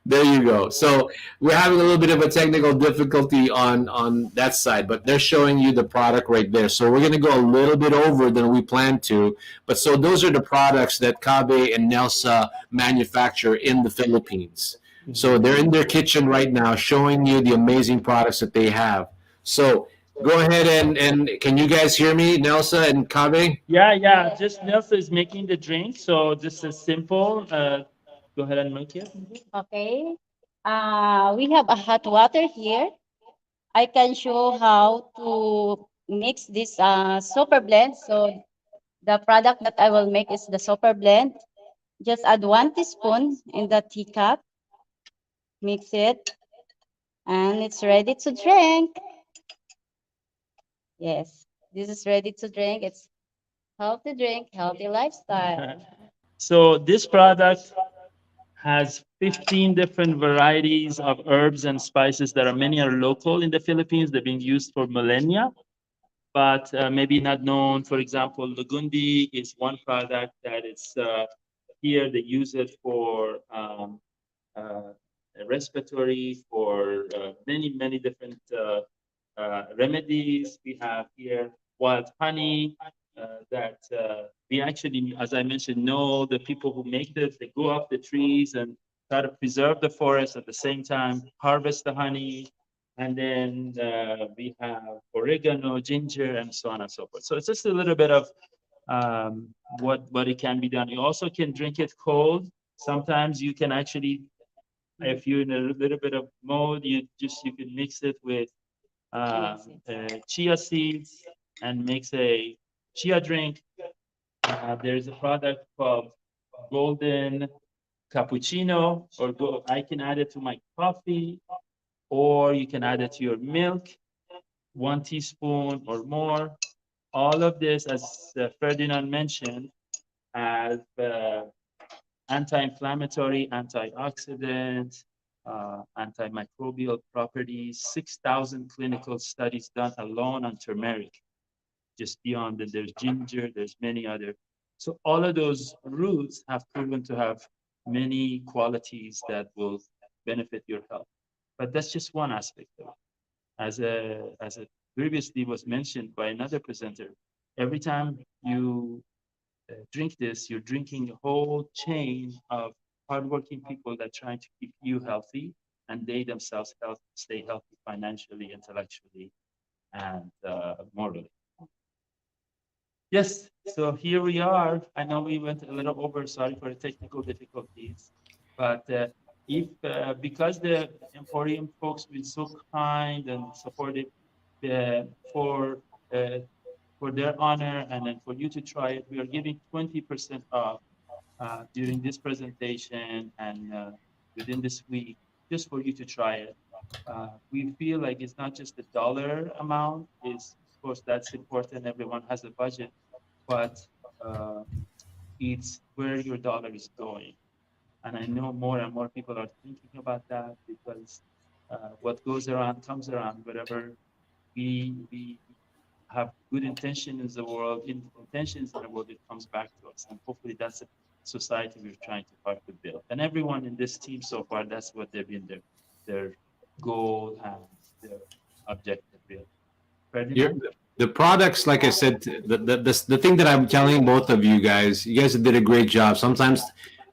There you go. So we're having a little bit of a technical difficulty on that side, but they're showing you the product right there. So we're going to go a little bit over than we planned to. But so those are the products that Kaveh and Nelsa manufacture in the Philippines. So they're in their kitchen right now showing you the amazing products that they have. So go ahead and can you guys hear me, Nelsa and Kaveh? Yeah. Just Nelson is making the drink, so this is simple. Go ahead and make it. Okay. We have a hot water here. I can show how to mix this super blend. So the product that I will make is the super blend. Just add 1 teaspoon in the teacup. Mix it. And it's ready to drink. Yes, this is ready to drink. It's healthy drink, healthy lifestyle. So this product has 15 different varieties of herbs and spices that are many are local in the Philippines. They've been used for millennia, but maybe not known. For example, Lugundi is one product that is here. They use it for uh, respiratory, for many different remedies. We have here wild honey that we actually, as I mentioned, know the people who make this. They go up the trees and try to preserve the forest at the same time, harvest the honey. And then we have oregano, ginger, and so on and so forth. So it's just a little bit of what it can be done. You also can drink it cold. Sometimes you can actually, if you're in a little bit of mode, you can mix it with chia seeds and makes a chia drink. There's a product called golden cappuccino, I can add it to my coffee, or you can add it to your milk, 1 teaspoon or more. All of this, as Ferdinand mentioned, has anti-inflammatory, antioxidant, antimicrobial properties, 6,000 clinical studies done alone on turmeric. Just beyond that, there's ginger, there's many other. So all of those roots have proven to have many qualities that will benefit your health. But that's just one aspect of it. As a previously was mentioned by another presenter, every time you drink this, you're drinking a whole chain of hardworking people that are trying to keep you healthy, and they themselves stay healthy financially, intellectually, and morally. Yes, so here we are. I know we went a little over, sorry for the technical difficulties, but if because the Emporium folks been so kind and supportive for their honor and then for you to try it, we are giving 20% off during this presentation and within this week, just for you to try it. We feel like it's not just the dollar amount, is of course that's important, everyone has a budget, but it's where your dollar is going. And I know more and more people are thinking about that, because what goes around comes around. Wherever we have good intentions in the world, it comes back to us. And hopefully that's a society we're trying to hard to build. And everyone in this team so far, that's what they've been their goal and their objective really. The products, like I said, the thing that I'm telling both of you guys did a great job. Sometimes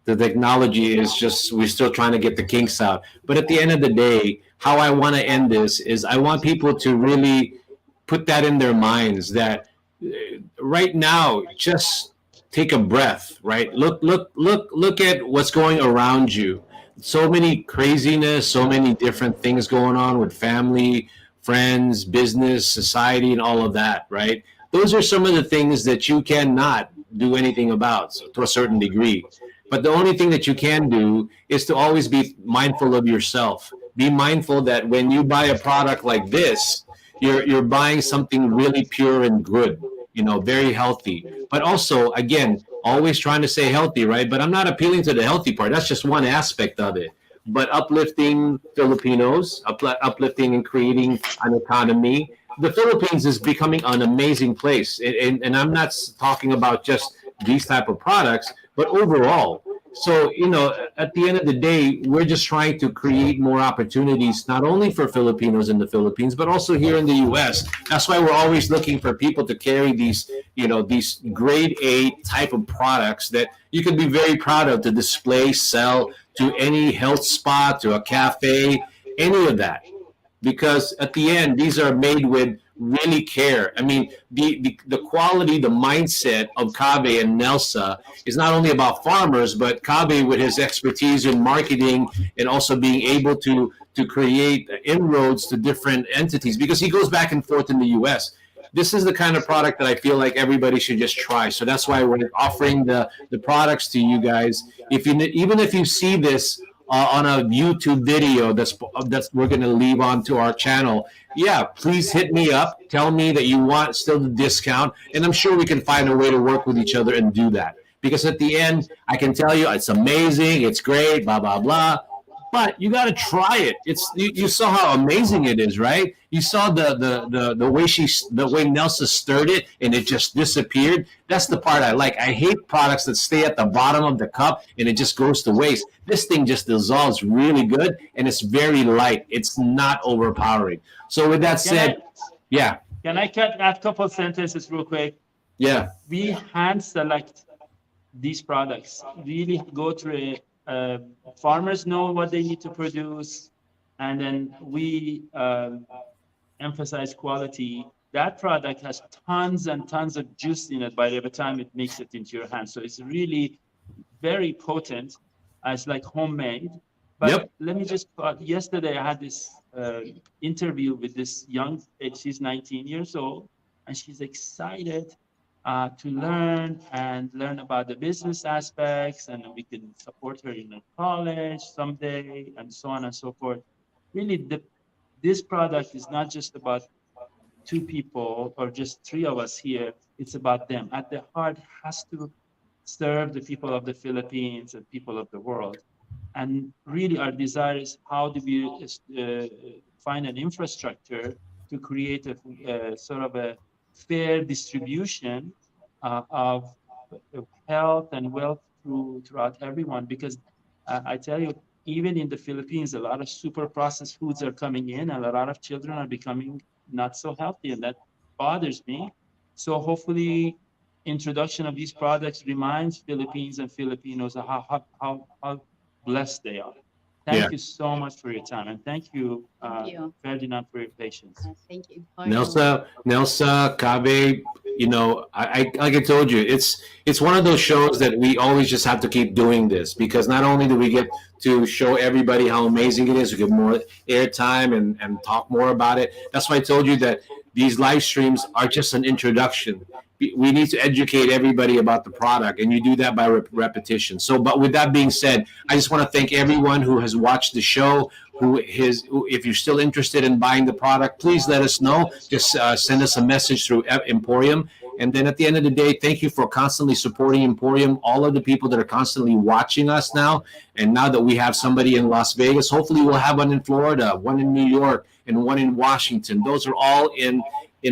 the technology is just, we're still trying to get the kinks out. But at the end of the day, how I want to end this is I want people to really put that in their minds that right now, just take a breath, right? Look at what's going around you. So many craziness, so many different things going on with family, friends, business, society, and all of that, right? Those are some of the things that you cannot do anything about, so, to a certain degree. But the only thing that you can do is to always be mindful of yourself. Be mindful that when you buy a product like this, you're buying something really pure and good, very healthy. But also, again, always trying to stay healthy, right? But I'm not appealing to the healthy part. That's just one aspect of it. But uplifting Filipinos, uplifting and creating an economy. The Philippines is becoming an amazing place. And I'm not talking about just these type of products, but overall. So, at the end of the day, we're just trying to create more opportunities, not only for Filipinos in the Philippines, but also here in the U.S. That's why we're always looking for people to carry these grade A type of products that you can be very proud of to display, sell to any health spa, to a cafe, any of that. Because at the end, these are made with really care. I mean, the quality, the mindset of Kaveh and Nelsa is not only about farmers, but Kaveh with his expertise in marketing and also being able to create inroads to different entities, because he goes back and forth in the U.S. This is the kind of product that I feel like everybody should just try. So that's why we're offering the products to you guys. Even if you see this on a YouTube video that's we're going to leave onto our channel, yeah, please hit me up. Tell me that you want still the discount, and I'm sure we can find a way to work with each other and do that. Because at the end, I can tell you it's amazing, it's great, blah blah blah. But you got to try it. You saw how amazing it is, right? You saw the way Nelsa stirred it and it just disappeared. That's the part I like. I hate products that stay at the bottom of the cup and it just goes to waste. This thing just dissolves really good and it's very light. It's not overpowering. So with that said, yeah. Can I cut a couple sentences real quick? Yeah. We hand select these products. Really go through it. Farmers know what they need to produce, and then we emphasize quality. That product has tons and tons of juice in it by the time it makes it into your hand. So it's really very potent. It's like homemade. But let me just, yesterday I had this interview with this young, she's 19 years old, and she's excited to learn about the business aspects, and we can support her in her college someday, and so on and so forth. Really, this product is not just about two people or just three of us here. It's about them. At the heart, has to serve the people of the Philippines and people of the world. And really, our desire is how do we find an infrastructure to create a sort of a fair distribution of health and wealth throughout everyone. Because I tell you, even in the Philippines, a lot of super processed foods are coming in, and a lot of children are becoming not so healthy, and that bothers me. So hopefully, introduction of these products reminds Philippines and Filipinos of how blessed they are. Thank you so much for your time, and thank you, Ferdinand, for your patience. Thank you. Nelsa, Kaveh, you know, I like I told you, it's one of those shows that we always just have to keep doing this, because not only do we get to show everybody how amazing it is, we get more airtime and talk more about it. That's why I told you that these live streams are just an introduction. We need to educate everybody about the product, and you do that by repetition. So, but with that being said, I just want to thank everyone who has watched the show. If you're still interested in buying the product, please let us know. Just send us a message through Emporium. And then at the end of the day, thank you for constantly supporting Emporium. All of the people that are constantly watching us now, and now that we have somebody in Las Vegas, hopefully we'll have one in Florida, one in New York, and one in Washington. Those are all in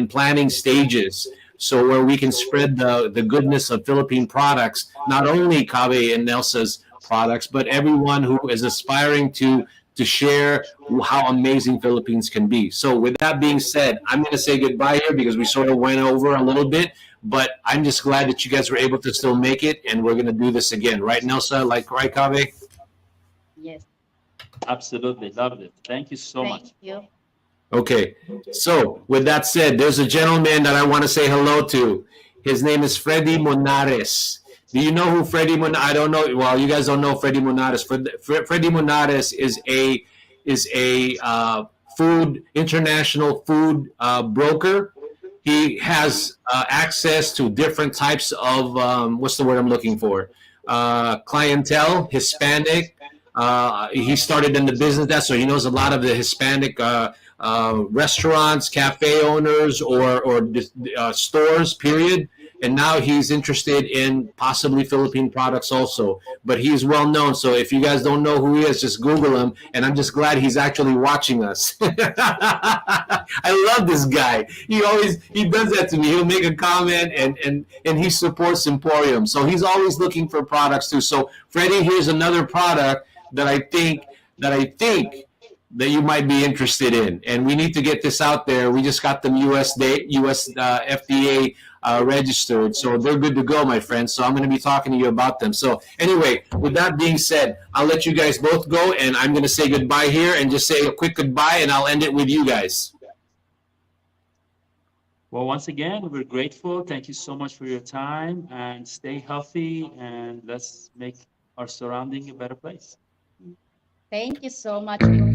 planning stages. So where we can spread the goodness of Philippine products, not only Kaveh and Nelsa's products, but everyone who is aspiring to share how amazing Philippines can be. So with that being said, I'm going to say goodbye here because we sort of went over a little bit, but I'm just glad that you guys were able to still make it, and we're going to do this again. Right, Nelsa? Right, Kaveh? Yes. Absolutely. Loved it. Thank you so much. Thank you. Okay, so with that said, there's a gentleman that I want to say hello to. His name is Freddy Monares. Do you know who Freddy Monares? I don't know. Well, you guys don't know Freddy Monares. Freddy Monares is a international food broker. He has access to different types of what's the word I'm looking for? Clientele, Hispanic. He started in the business, so he knows a lot of the Hispanic restaurants, cafe owners, or stores, period. And now he's interested in possibly Philippine products also. But he's well known, so if you guys don't know who he is, just Google him. And I'm just glad he's actually watching us. I love this guy. He does that to me. He'll make a comment and he supports Emporium. So he's always looking for products too. So Freddie, here's another product that I think that you might be interested in, and we need to get this out there. We just got them US FDA registered, so they're good to go, my friends. So I'm going to be talking to you about them. So anyway, with that being said, I'll let you guys both go, and I'm going to say goodbye here and just say a quick goodbye, and I'll end it with you guys. Well, once again, we're grateful. Thank you so much for your time, and stay healthy, and let's make our surrounding a better place. Thank you so much for your